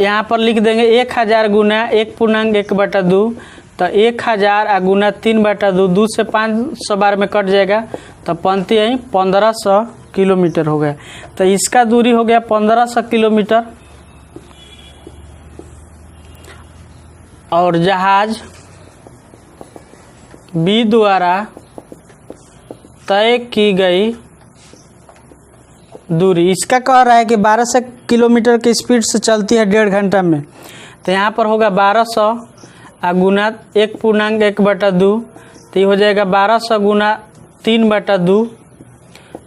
यहाँ पर लिख देंगे 1000 गुना 1.1/2, तो 1000 गुना 3/2, 2 से 500 बार में कट जाएगा, तो पंक्ति यही 1500 किलोमीटर हो गया। तो इसका दूरी हो गया 1500 किलोमीटर। और जहाज बी द्वारा तय की गई दूरी, इसका कह रहा है कि 1200 किलोमीटर की स्पीड से चलती है 1.5 घंटा में। तो यहाँ पर होगा 1200 गुना 1.1/2, तो ये हो जाएगा 1200 गुना 3/2,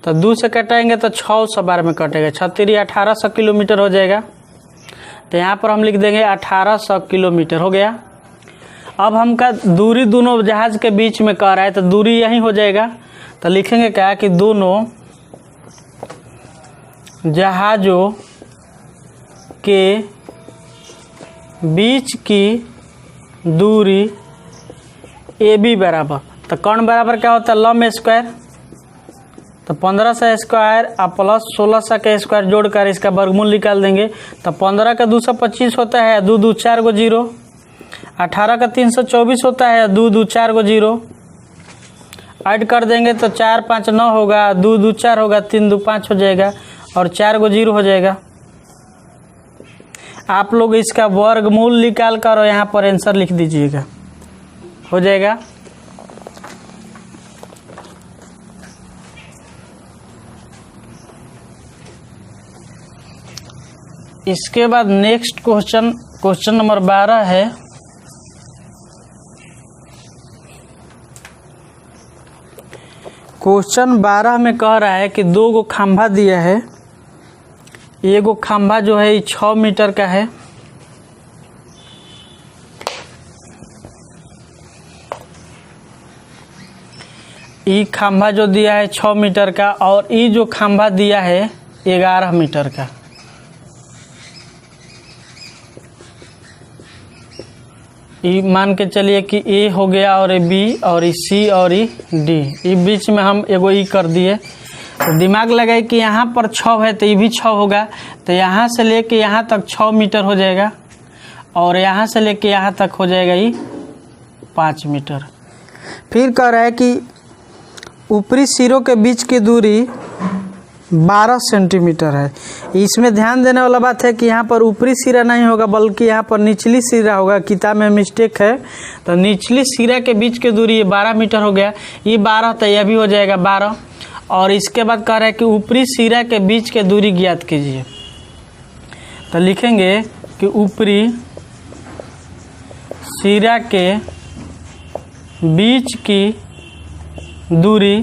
तो 2 से कटाएंगे तो 600 बार में कटेगा, 36 1800 किलोमीटर हो जाएगा। तो यहाँ पर हम लिख देंगे 1800 किलोमीटर हो गया। अब हमका दूरी दोनों जहाज के बीच में कह रहा है, तो दूरी यही हो जाएगा। तो लिखेंगे क्या कि दोनों जहाज़ों के बीच की दूरी ए बी बराबर, तो कौन बराबर क्या होता है, लंब स्क्वायर। तो 1500 स्क्वायर और प्लस 1600 का स्क्वायर जोड़कर इसका वर्गमूल निकाल देंगे। तो 15 का 225 होता है, 2 2 4 गो 0। 18 का 324 होता है, 2 2 4 गो 0। ऐड कर देंगे तो 4 5 9 होगा, 2 2 4 होगा, 3 2 5 हो जाएगा और 4 गो 0 हो जाएगा। आप लोग इसका वर्गमूल निकाल कर और यहाँ पर आंसर लिख दीजिएगा, हो जाएगा। इसके बाद नेक्स्ट क्वेश्चन नंबर 12 है। क्वेश्चन 12 में कह रहा है कि 2 गो खंभा दिया है। एगो खंभा जो है 6 मीटर का है, ये खंभा जो दिया है 6 मीटर का, और ये जो खंभा दिया है 11 मीटर का। ये मान के चलिए कि ए हो गया और ये बी और ये सी और ये डी, ये बीच में हम एगो ई कर दिए। तो दिमाग लगाए कि यहाँ पर 6 है तो ये भी 6 होगा, तो यहाँ से लेके यहाँ तक 6 मीटर हो जाएगा और यहाँ से लेके यहाँ तक हो जाएगा ये 5 मीटर। फिर कह रहा है कि ऊपरी सिरों के बीच की दूरी 12 सेंटीमीटर है। इसमें ध्यान देने वाला बात है कि यहाँ पर ऊपरी सिरा नहीं होगा बल्कि यहाँ पर निचली सिरा होगा, किताब में मिस्टेक है। तो निचली सिरा के बीच की दूरी ये 12 मीटर हो गया, ये 12 तो यह भी हो जाएगा 12। और इसके बाद कह रहा है कि ऊपरी सिरा के बीच की दूरी ज्ञात कीजिए। तो लिखेंगे कि ऊपरी सिरा के बीच की दूरी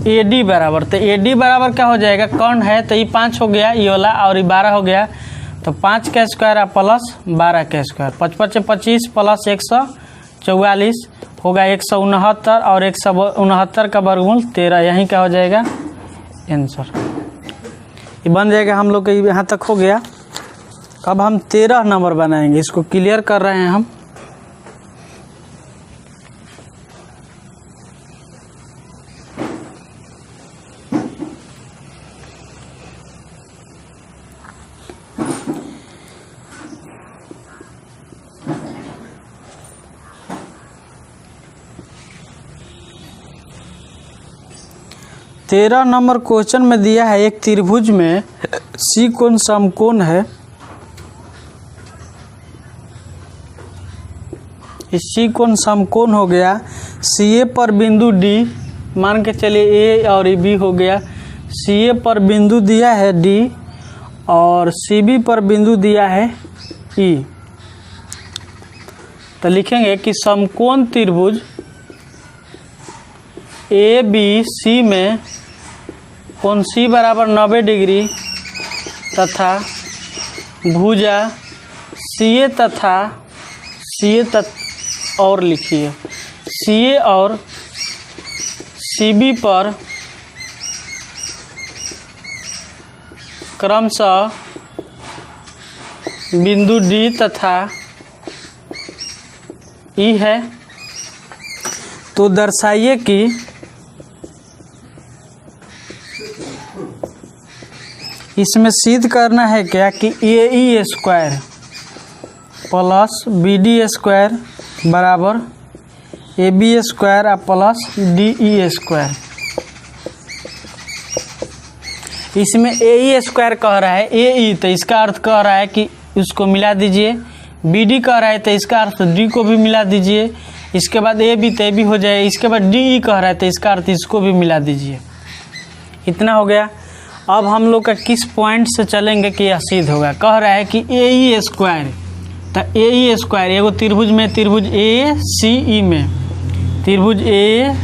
AD बराबर, तो AD बराबर क्या हो जाएगा, कौन है तो ये 5 हो गया ये वाला और ये 12 हो गया, तो 5 का स्क्वायर प्लस 12 का स्क्वायर, 5 5 25 प्लस 144 होगा 169 और 169 का वर्गमूल 13, यहीं का हो जाएगा आंसर। ये बन जाएगा हम लोग का, यहाँ तक हो गया। अब हम 13 नंबर बनाएंगे, इसको क्लियर कर रहे हैं हम। तेरह नंबर क्वेश्चन में दिया है एक त्रिभुज में सी कोण समकोण है। इस सी कोण समकोण हो गया। सी ए पर बिंदु डी, मान के चलिए ए और बी हो गया। सी ए पर बिंदु दिया है डी और सी बी पर बिंदु दिया है ई। तो लिखेंगे कि समकोण त्रिभुज ए बी सी में कोण सी बराबर 90 डिग्री तथा भुजा सी ए और लिखिए सी ए और सी बी पर क्रमशः बिंदु डी तथा ई है, तो दर्शाइए कि इसमें सिद्ध करना है क्या कि A E square plus B D square बराबर ए बी स्क्वायर और प्लस डी ई स्क्वायर। इसमें ए ई स्क्वायर कह रहा है ए ई, तो इसका अर्थ कह रहा है कि उसको मिला दीजिए। बी डी कह रहा है तो इसका अर्थ डी को भी मिला दीजिए। इसके बाद ए बी तो ए बी हो जाए। इसके बाद डी ई कह रहा है तो इसका अर्थ इसको भी मिला दीजिए। इतना हो गया। अब हम लोग का किस पॉइंट से चलेंगे कि यह सिद्ध होगा। कह रहा है कि ए ई स्क्वायर, तो ए ई स्क्वायर एगो त्रिभुज में, त्रिभुज ए सी ई में, त्रिभुज ए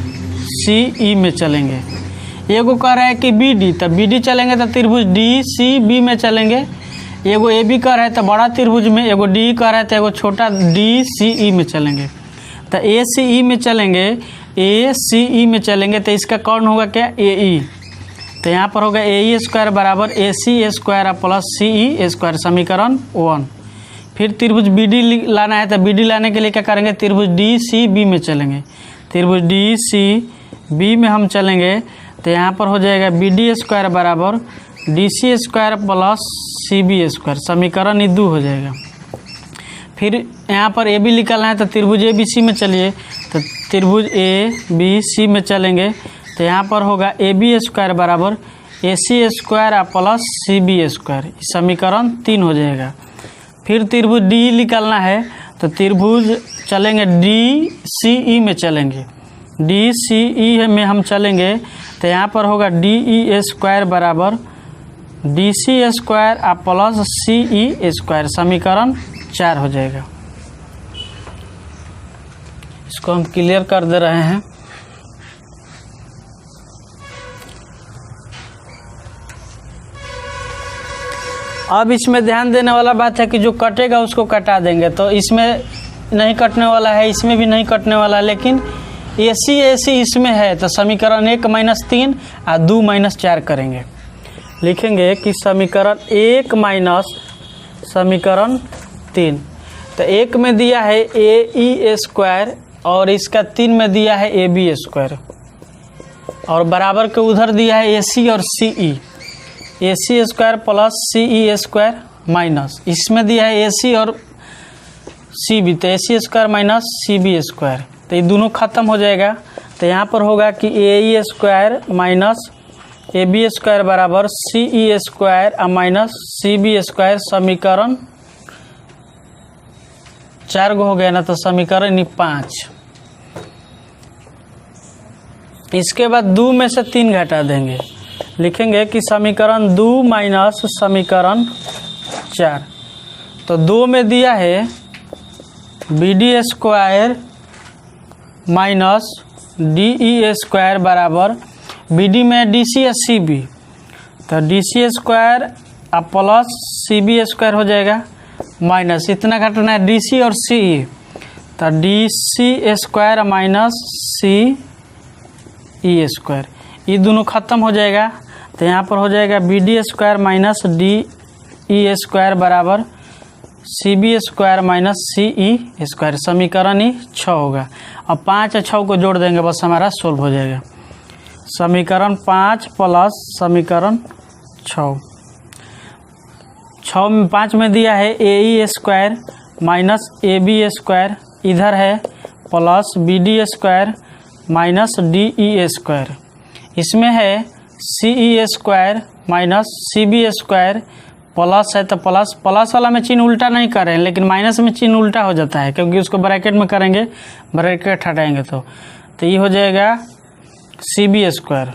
सी ई में चलेंगे। एगो कह रहा है कि बी डी, तो बी डी चलेंगे तो त्रिभुज डी सी बी में चलेंगे। एगो ए बी कह रहा है तो बड़ा त्रिभुज में, एगो डी कह रहा है तो एगो छोटा डी सी ई में चलेंगे। तो ए सी ई में चलेंगे, ए सी ई में चलेंगे तो इसका कौन होगा क्या, ए ई। तो यहाँ पर होगा ए ई स्क्वायर बराबर A C square plus C E square, समीकरण 1। फिर त्रिभुज बी डी लाना है तो बी डी लाने के लिए क्या करेंगे, त्रिभुज डी सी बी में चलेंगे। त्रिभुज डी सी बी में हम चलेंगे तो यहाँ पर हो जाएगा बी डी स्क्वायर बराबर D C square plus C B square, समीकरण 2 हो जाएगा। फिर यहाँ पर ए बी निकालना है तो त्रिभुज ए बी सी में चलिए, तो त्रिभुज ए बी सी में चलेंगे तो यहाँ पर होगा ए बी स्क्वायर बराबर A C square plus C B square, समीकरण 3 हो जाएगा। फिर त्रिभुज डी निकालना है तो त्रिभुज चलेंगे डी सी ई में चलेंगे। डी सी ई में हम चलेंगे तो यहाँ पर होगा डी ई स्क्वायर बराबर D C square plus C E square, समीकरण 4 हो जाएगा। इसको हम क्लियर कर दे रहे हैं। अब इसमें ध्यान देने वाला बात है कि जो कटेगा उसको कटा देंगे, तो इसमें नहीं कटने वाला है, इसमें भी नहीं कटने वाला, लेकिन ए सी इसमें है तो समीकरण 1 माइनस 3 और 2 माइनस 4 करेंगे। लिखेंगे कि समीकरण 1 माइनस समीकरण 3, तो 1 में दिया है ए ई स्क्वायर और इसका 3 में दिया है ए बी स्क्वायर, और बराबर के उधर दिया है ए सी और C E. A C square plus C E square minus इसमें दिया है ए सी और सी बी, तो A C square minus C B square, तो ये दोनों खत्म हो जाएगा। तो यहाँ पर होगा कि A E square minus A B square बराबर C E square minus C B square, समीकरण 4 गो हो गया ना, तो समीकरण 5। इसके बाद 2 में से 3 घटा देंगे। लिखेंगे कि समीकरण 2 माइनस समीकरण 4, तो 2 में दिया है B D square minus D E square बराबर बी डी में डी सी या सी बी, तो D C square plus C B square हो जाएगा, माइनस इतना घटाना है डी सी और सी ई, तो D C square minus C E square, ये दोनों खत्म हो जाएगा। तो यहाँ पर हो जाएगा B D square minus D E square बराबर C B square minus C E square, समीकरण 6 होगा। अब 5 और 6 को जोड़ देंगे, बस हमारा सोल्व हो जाएगा। समीकरण 5 प्लस समीकरण 6, 5 में दिया है A E square minus A B square, इधर है plus B D square minus D E square, इसमें है C E square minus C B square, plus है तो प्लस, प्लस वाला में चिन्ह उल्टा नहीं कर रहे हैं, लेकिन माइनस में चिन्ह उल्टा हो जाता है क्योंकि उसको ब्रैकेट में करेंगे, ब्रैकेट हटाएंगे तो ये हो जाएगा सी B square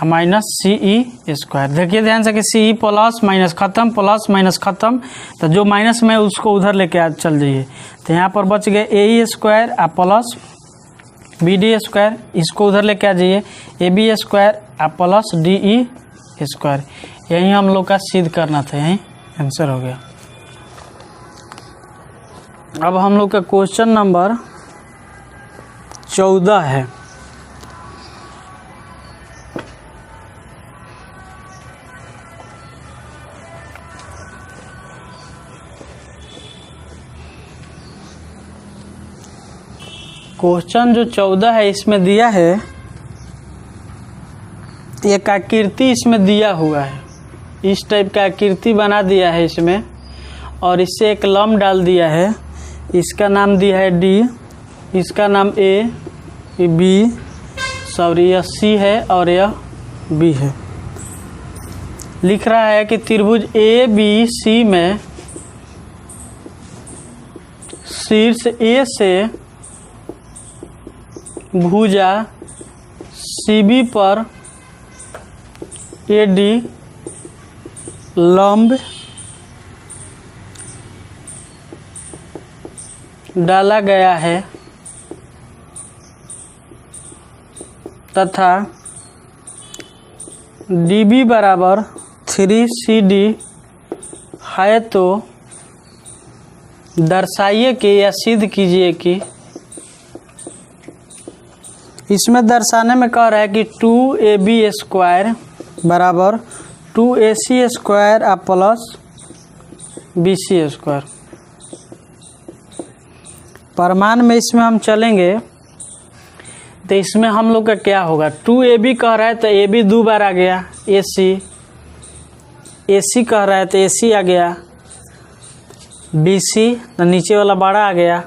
minus C E square. देखिए ध्यान से कि सी ई प्लस माइनस खत्म, प्लस माइनस खत्म, तो जो माइनस में उसको उधर लेके चल जाइए। तो यहाँ पर बच गए A E square plus B D square, इसको उधर लेके आ जाइए, A B square plus D E square. यही हम लोग का सिद्ध करना था, यही आंसर हो गया। अब हम लोग का क्वेश्चन नंबर 14 है। क्वेश्चन जो 14 है इसमें दिया है, एक आकृति इसमें दिया हुआ है, इस टाइप का आकृति बना दिया है इसमें, और इससे एक लंब डाल दिया है। इसका नाम दिया है डी, इसका नाम ए, बी, सॉरी यह सी है और यह बी है। लिख रहा है कि त्रिभुज ए बी सी में शीर्ष ए से भुजा सीबी पर एडी लंब डाला गया है तथा डीबी बराबर 3CD है, तो दर्शाइए कि या सिद्ध कीजिए कि, इसमें दर्शाने में कह रहा है कि 2AB स्क्वायर बराबर 2AC स्क्वायर और प्लस BC स्क्वायर। प्रमाण में इसमें हम चलेंगे तो इसमें हम लोग का क्या होगा, 2AB कह रहा है तो AB 2 बार आ गया, AC कह रहा है तो AC आ गया, BC तो नीचे वाला बाड़ा आ गया,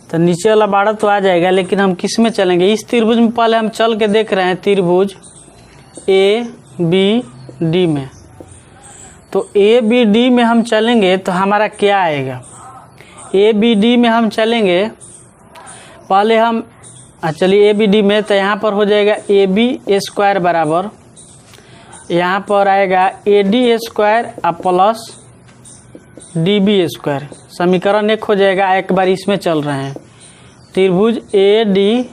तो नीचे वाला बाड़ा तो आ जाएगा, लेकिन हम किस में चलेंगे, इस त्रिभुज में पहले हम चल के देख रहे हैं, त्रिभुज ABD में। तो ABD में हम चलेंगे तो हमारा क्या आएगा, ABD में हम चलेंगे पहले हम, चलिए ABD में, तो यहाँ पर हो जाएगा AB स्क्वायर बराबर, यहाँ पर आएगा AD स्क्वायर और प्लस DB स्क्वायर। समीकरण 1 हो जाएगा, एक बार इसमें चल रहे हैं त्रिभुज ADC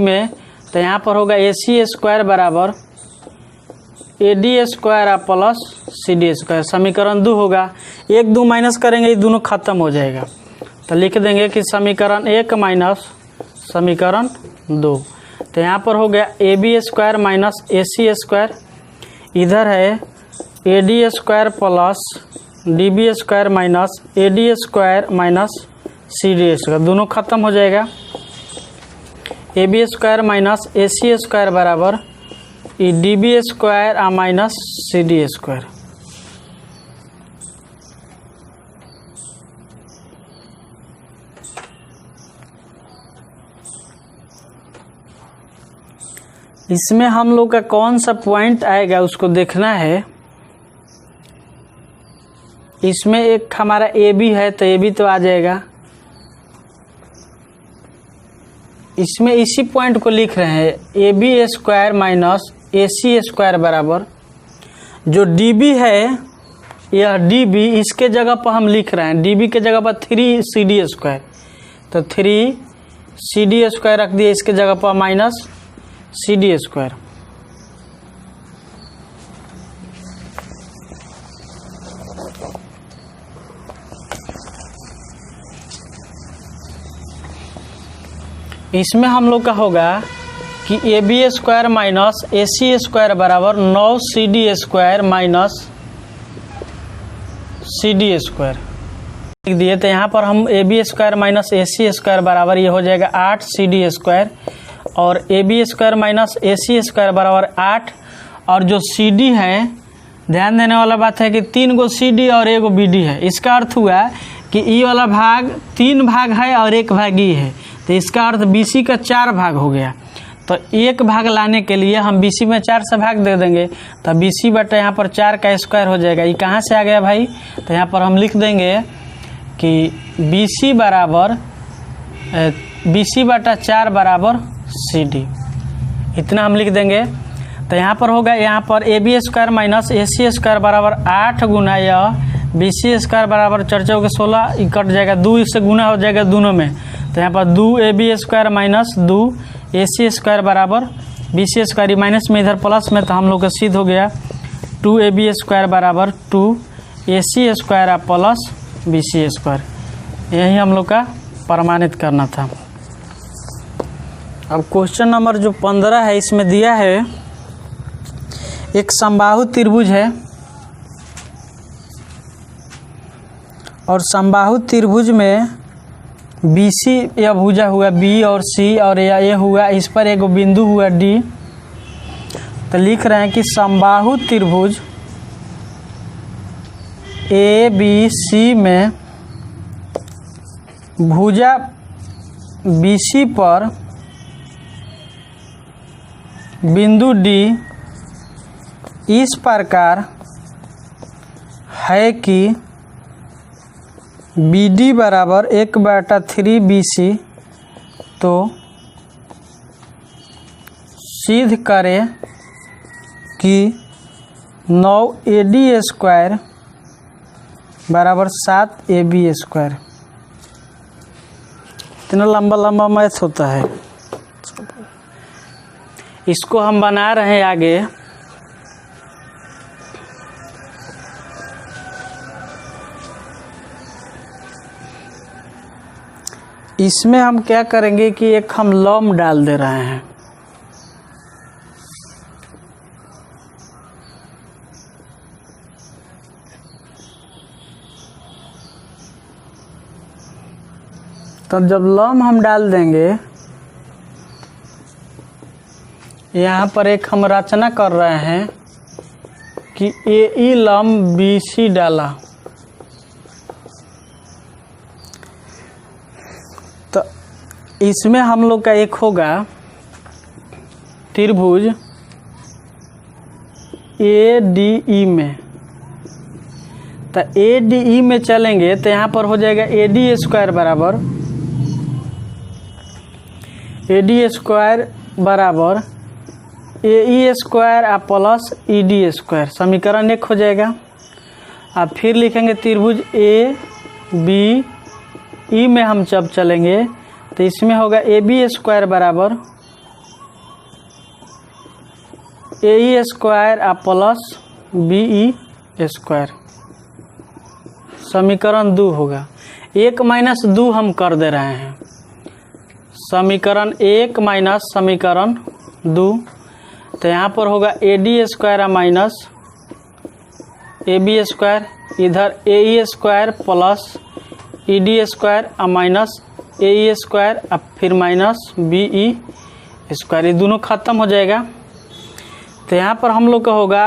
में, तो यहाँ पर होगा AC स्क्वायर बराबर AD स्क्वायर और प्लस CD स्क्वायर। समीकरण 2 होगा, 1 2 माइनस करेंगे ये दोनों खत्म हो जाएगा, तो लिख देंगे कि समीकरण 1 माइनस समीकरण 2। तो यहाँ पर हो गया AB square minus AC square, इधर है AD square plus DB square minus AD square minus CD square, दोनों खत्म हो जाएगा। AB square minus AC square बराबर DB स्क्वायर और माइनस CD स्क्वायर। इसमें हम लोग का कौन सा पॉइंट आएगा उसको देखना है। इसमें एक हमारा AB है तो AB तो आ जाएगा, इसमें इसी पॉइंट को लिख रहे हैं AB square minus AC square बराबर जो DB है, यह DB इसके जगह पर हम लिख रहे हैं, DB के जगह पर 3CD स्क्वायर, तो 3CD स्क्वायर रख दिए इसके जगह पर माइनस CD स्क्वायर। इसमें हम लोग का होगा कि AB square minus AC square बराबर 9CD square minus CD square लिख दिए। तो यहाँ पर हम AB square minus AC square बराबर ये हो जाएगा 8CD स्क्वायर, और AB square minus AC square बराबर 8, और जो CD है, ध्यान देने वाला बात है कि 3 गो CD और 1 गो BD है। इसका अर्थ हुआ कि ई वाला भाग 3 भाग है और 1 भाग ई है, तो इसका अर्थ BC का 4 भाग हो गया। तो 1 भाग लाने के लिए हम BC में 4 से भाग दे देंगे, तो BC बटा यहाँ पर 4 का स्क्वायर हो जाएगा। ये कहाँ से आ गया भाई, तो यहाँ पर हम लिख देंगे कि BC बराबर BC बटा 4 बराबर CD, इतना हम लिख देंगे। तो यहाँ पर होगा, यहाँ पर AB square minus AC square बराबर 8 गुना यह BC स्क्वायर बराबर 4 चौके 16, ये कट जाएगा, 2 इससे गुना हो जाएगा दोनों में, तो यहाँ पर 2AB square minus 2AC square बराबर BC स्क्वायर, माइनस में इधर प्लस में, तो हम लोग का सिद्ध हो गया 2AB स्क्वायर बराबर 2AC square plus BC square. यही हम लोग का प्रमाणित करना था। अब क्वेश्चन नंबर जो 15 है, इसमें दिया है एक समबाहु त्रिभुज है, और समबाहु त्रिभुज में बी सी यह भुजा हुआ बी और सी और ये हुआ, इस पर एक बिंदु हुआ डी। तो लिख रहे हैं कि समबाहु त्रिभुज ए बी सी में भुजा बी सी पर बिंदु डी इस प्रकार है कि बी डी बराबर 1/3 बी सी। तो सिद्ध करें कि 9 AD स्क्वायर बराबर 7 AB स्क्वायर। इतना लंबा लंबा मैथ होता है। इसको हम बना रहे हैं आगे। इसमें हम क्या करेंगे कि एक हम लंब डाल दे रहे हैं। तो जब लंब हम डाल देंगे, यहाँ पर एक हम रचना कर रहे हैं कि ए लंब बी सी डाला। तो इसमें हम लोग का एक होगा त्रिभुज ए डी ई में। तो ए डी ई में चलेंगे तो यहाँ पर हो जाएगा ए डी स्क्वायर बराबर A E square uh plus E D square. समीकरण 1 हो जाएगा। अब फिर लिखेंगे त्रिभुज ए बी ई में हम जब चलेंगे तो इसमें होगा ए बी स्क्वायर बराबर A E square uh plus B E square. समीकरण 2 होगा। 1 माइनस 2 हम कर दे रहे हैं। समीकरण 1 माइनस समीकरण 2। तो यहाँ पर होगा A D square minus A B square, इधर A E square plus E D square minus A E square, अब फिर माइनस बी ई स्क्वायर। ये दोनों खत्म हो जाएगा। तो यहाँ पर हम लोग का होगा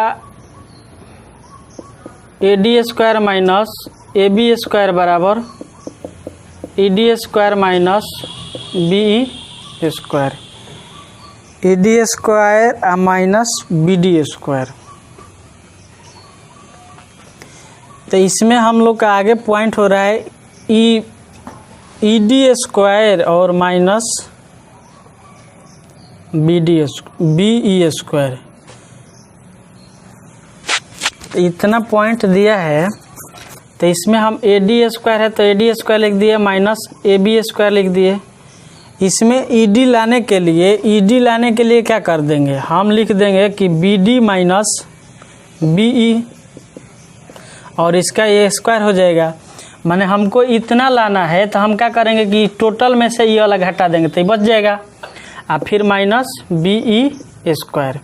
A D square minus A B square बराबर E D square minus B E square. A D square minus B D square. तो इसमें हम लोग का आगे पॉइंट हो रहा है ई डी स्क्वायर और माइनस बी ई स्क्वायर। इतना पॉइंट दिया है। तो इसमें हम ए डी स्क्वायर है तो ए डी स्क्वायर लिख दिए माइनस ए बी स्क्वायर लिख दिए। इसमें ई डी लाने के लिए क्या कर देंगे, हम लिख देंगे कि B D minus B E और इसका ए स्क्वायर हो जाएगा। माने हमको इतना लाना है तो हम क्या करेंगे कि टोटल में से ये वाला घटा देंगे तो ये बच जाएगा। और फिर माइनस बी ई स्क्वायर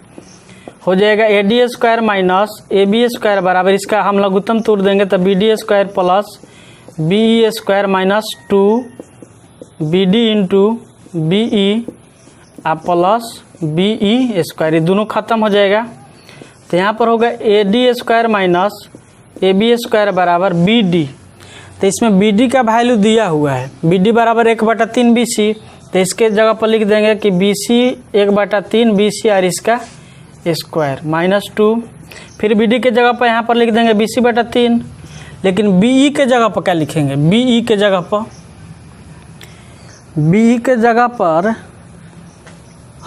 हो जाएगा A D square minus A B square बराबर, इसका हम लघुत्तम तोड़ देंगे तो B D square plus B E square minus 2 B D into B E plus B E square. ये दोनों खत्म हो जाएगा। तो यहाँ पर होगा A D square minus A B square बराबर बी डी। तो इसमें बी डी का वैल्यू दिया हुआ है, बी डी बराबर 1/3 बी सी। तो इसके जगह पर लिख देंगे कि बी सी 1/3 बी सी और इसका स्क्वायर माइनस 2। फिर बी डी के जगह पर यहाँ पर लिख देंगे बी सी बटा 3। लेकिन बी ई के जगह पर क्या लिखेंगे, बी ई के जगह पर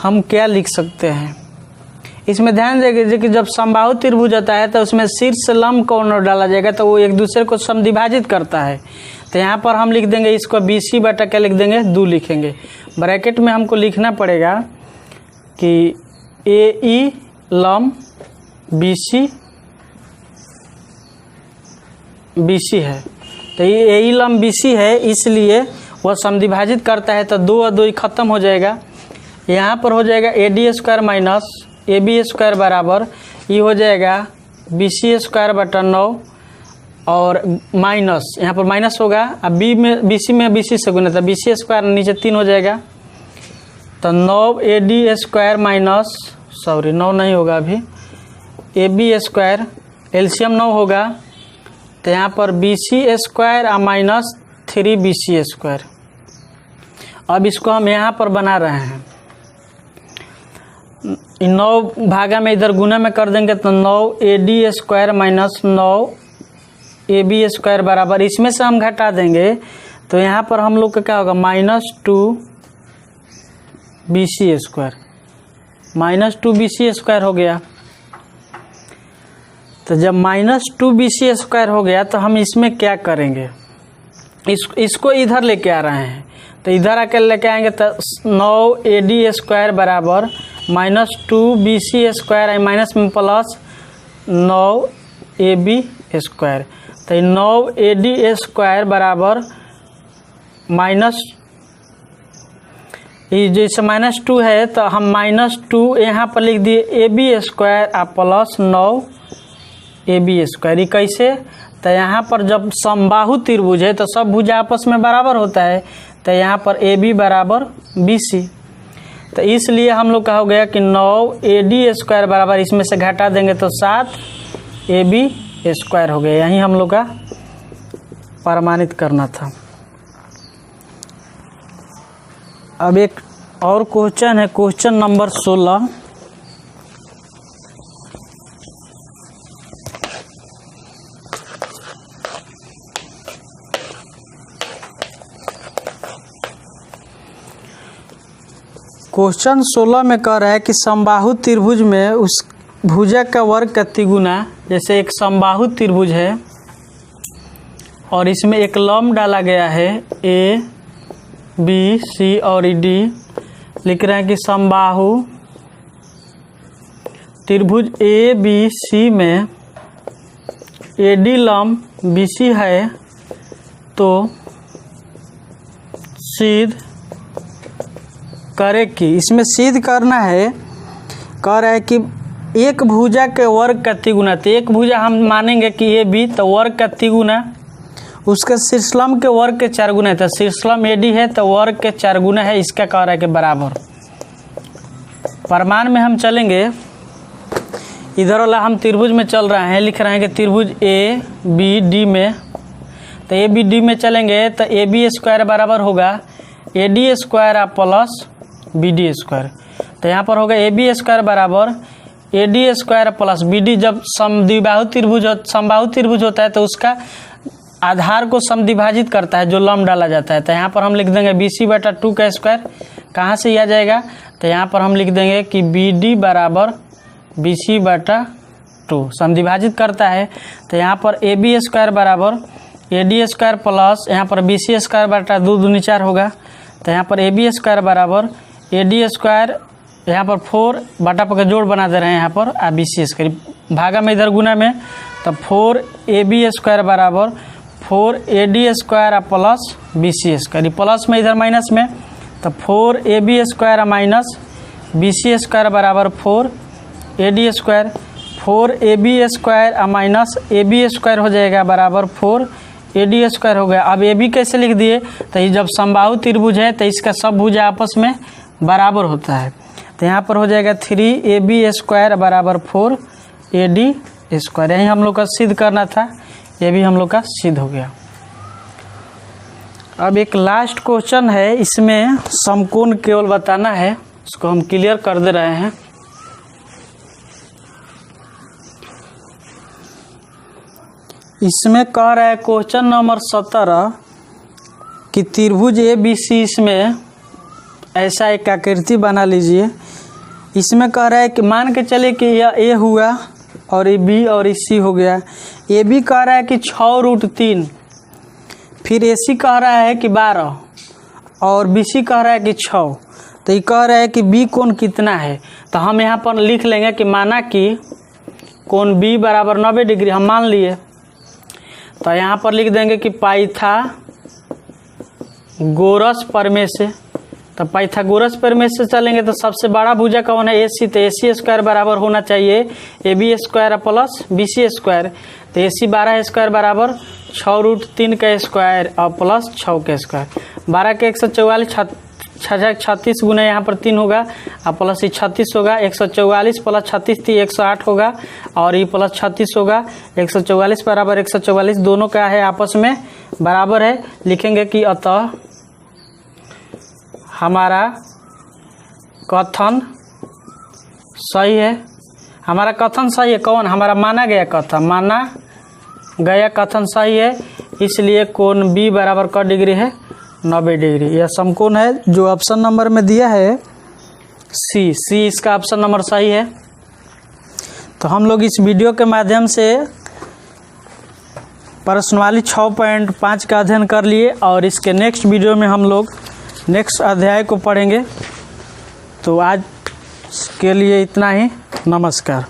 हम क्या लिख सकते हैं। इसमें ध्यान देंगे कि जब समबाहु त्रिभुज आता है तो उसमें शीर्ष लंब कोण डाला जाएगा तो वो एक दूसरे को समद्विभाजित करता है। तो यहाँ पर हम लिख देंगे इसको बी सी बटा क्या लिख देंगे 2 लिखेंगे। ब्रैकेट में हमको लिखना पड़ेगा कि ए ई लंब बी सी है। तो ये ए ई लंब बी सी है इसलिए वह समद्विभाजित करता है। तो 2 और 2 खत्म हो जाएगा। यहाँ पर हो जाएगा A D square minus A B square बराबर ये हो जाएगा बी सी स्क्वायर बटा 9 और माइनस, यहाँ पर माइनस होगा। अब बी में बी सी से गुना था, बी सी स्क्वायर नीचे 3 हो जाएगा, तो 9 AD² माइनस 9 नहीं होगा अभी, AB स्क्वायर एलसीएम 9 होगा, तो यहाँ पर BC स्क्वायर और माइनस 3BC स्क्वायर। अब इसको हम यहाँ पर बना रहे हैं, 9 भागा में इधर गुना में कर देंगे तो 9 AD² माइनस 9 AB स्क्वायर बराबर, इसमें से हम घटा देंगे तो यहाँ पर हम लोग का क्या होगा, -2 BC स्क्वायर, -2 BC स्क्वायर हो गया। तो जब -2 BC स्क्वायर हो गया तो हम इसमें क्या करेंगे, इसको इधर लेके आ रहे हैं, तो इधर आकर लेके आएंगे तो 9 AD² बराबर -2 BC स्क्वायर माइनस में प्लस 9 AB स्क्वायर, तो 9 AD² बराबर माइनस, ये जैसे -2 है तो हम -2 यहाँ पर लिख दिए AB स्क्वायर और प्लस 9 AB स्क्वायर। ये कैसे, तो यहाँ पर जब समबाहु त्रिभुज है तो सब भुजा आपस में बराबर होता है, तो यहाँ पर AB बराबर BC, तो इसलिए हम लोग का हो गया कि 9 AD² बराबर, इसमें से घटा देंगे तो 7 AB स्क्वायर हो गया। यही हम लोग का प्रमाणित करना था। अब एक और क्वेश्चन है, क्वेश्चन नंबर 16। क्वेश्चन 16 में कह रहा है कि समबाहु त्रिभुज में उस भुजा का वर्ग का तिगुना, जैसे एक समबाहु त्रिभुज है और इसमें एक लंब डाला गया है A B C और D, लिख रहे हैं कि समबाहु त्रिभुज A B C में AD लंब BC है, तो सिद्ध करे कि, इसमें सिद्ध करना है, कह रहा है कि एक भुजा के वर्ग का तिगुना, तो एक भुजा हम मानेंगे कि AB, तो वर्ग का तिगुना उसके शीर्षलंब के वर्ग के 4 गुना है, तो शीर्षलंब AD है तो वर्ग के 4 गुना है, इसका कह रहा है कि बराबर। प्रमाण में हम चलेंगे, इधर वाला हम त्रिभुज में चल रहे हैं, लिख रहे हैं कि त्रिभुज ABD में, तो ABD में चलेंगे तो AB² बराबर होगा AD² प्लस BD स्क्वायर, तो यहाँ पर होगा AB² बराबर AD² प्लस BD। जब समद्विबाहु त्रिभुज होता है तो उसका आधार को समद्विभाजित करता है जो लंब डाला जाता है, तो यहाँ पर हम लिख देंगे BC/2 का स्क्वायर। कहाँ से आ जाएगा, तो यहाँ पर हम लिख देंगे कि BD बराबर BC/2 समद्विभाजित करता है, तो यहाँ पर AB² बराबर AD² प्लस यहाँ पर BC²/2 दूनी 4 होगा, तो यहाँ पर AB² बराबर AD², यहाँ पर 4 बटा पर जोड़ बना दे रहे हैं यहाँ पर, BC² भागा में इधर गुना में, तो 4AB² बराबर 4AD² प्लस BC², प्लस में इधर माइनस में, तो 4AB² माइनस BC² बराबर 4AD², 4AB² माइनस AB² हो जाएगा बराबर 4AD² हो गया। अब AB कैसे लिख दिए, तो ये जब समबाहु त्रिभुज है तो इसका सब भुजा आपस में बराबर होता है, तो यहाँ पर हो जाएगा 3AB² बराबर 4AD²। यही हम लोग का सिद्ध करना था, ये भी हम लोग का सिद्ध हो गया। अब एक लास्ट क्वेश्चन है, इसमें समकोण केवल बताना है, उसको हम क्लियर कर दे रहे हैं। इसमें कह रहा है क्वेश्चन नंबर 17 कि त्रिभुज ABC, इसमें ऐसा एक आकृति बना लीजिए। इसमें कह रहा है कि मान के चले कि यह A हुआ और ये B और ये C हो गया। AB कह रहा है कि 6√3, फिर AC कह रहा है कि 12 और BC कह रहा है कि 6, तो ये कह रहा है कि B कोण कितना है, तो हम यहाँ पर लिख लेंगे कि माना कि कोण B बराबर 90 डिग्री हम मान लिए, तो यहाँ पर लिख देंगे कि पाइथागोरस प्रमेय से तो पाइथागोरस प्रमेय से चलेंगे तो सबसे बड़ा भुजा कौन है? AC। तो AC स्क्वायर बराबर होना चाहिए AB square plus BC square. तो AC 12 स्क्वायर बराबर 6√3 का स्क्वायर और प्लस 6 का स्क्वायर। 12 के 144 36 गुना यहाँ पर 3 होगा और प्लस ये 36 होगा। 144 प्लस 36 थी 108 होगा और ये प्लस 36 होगा। 144 बराबर 144 दोनों का है आपस में बराबर है। लिखेंगे कि अतः हमारा कथन सही है। हमारा कथन सही है कौन? हमारा माना गया कथन सही है। इसलिए कोण B बराबर का डिग्री है 90 डिग्री। यह समकोण है जो ऑप्शन नंबर में दिया है C इसका ऑप्शन नंबर सही है। तो हम लोग इस वीडियो के माध्यम से प्रश्नावली 6.5 का अध्ययन कर लिए और इसके नेक्स्ट वीडियो में हम लोग नेक्स्ट अध्याय को पढ़ेंगे। तो आज के लिए इतना ही। नमस्कार।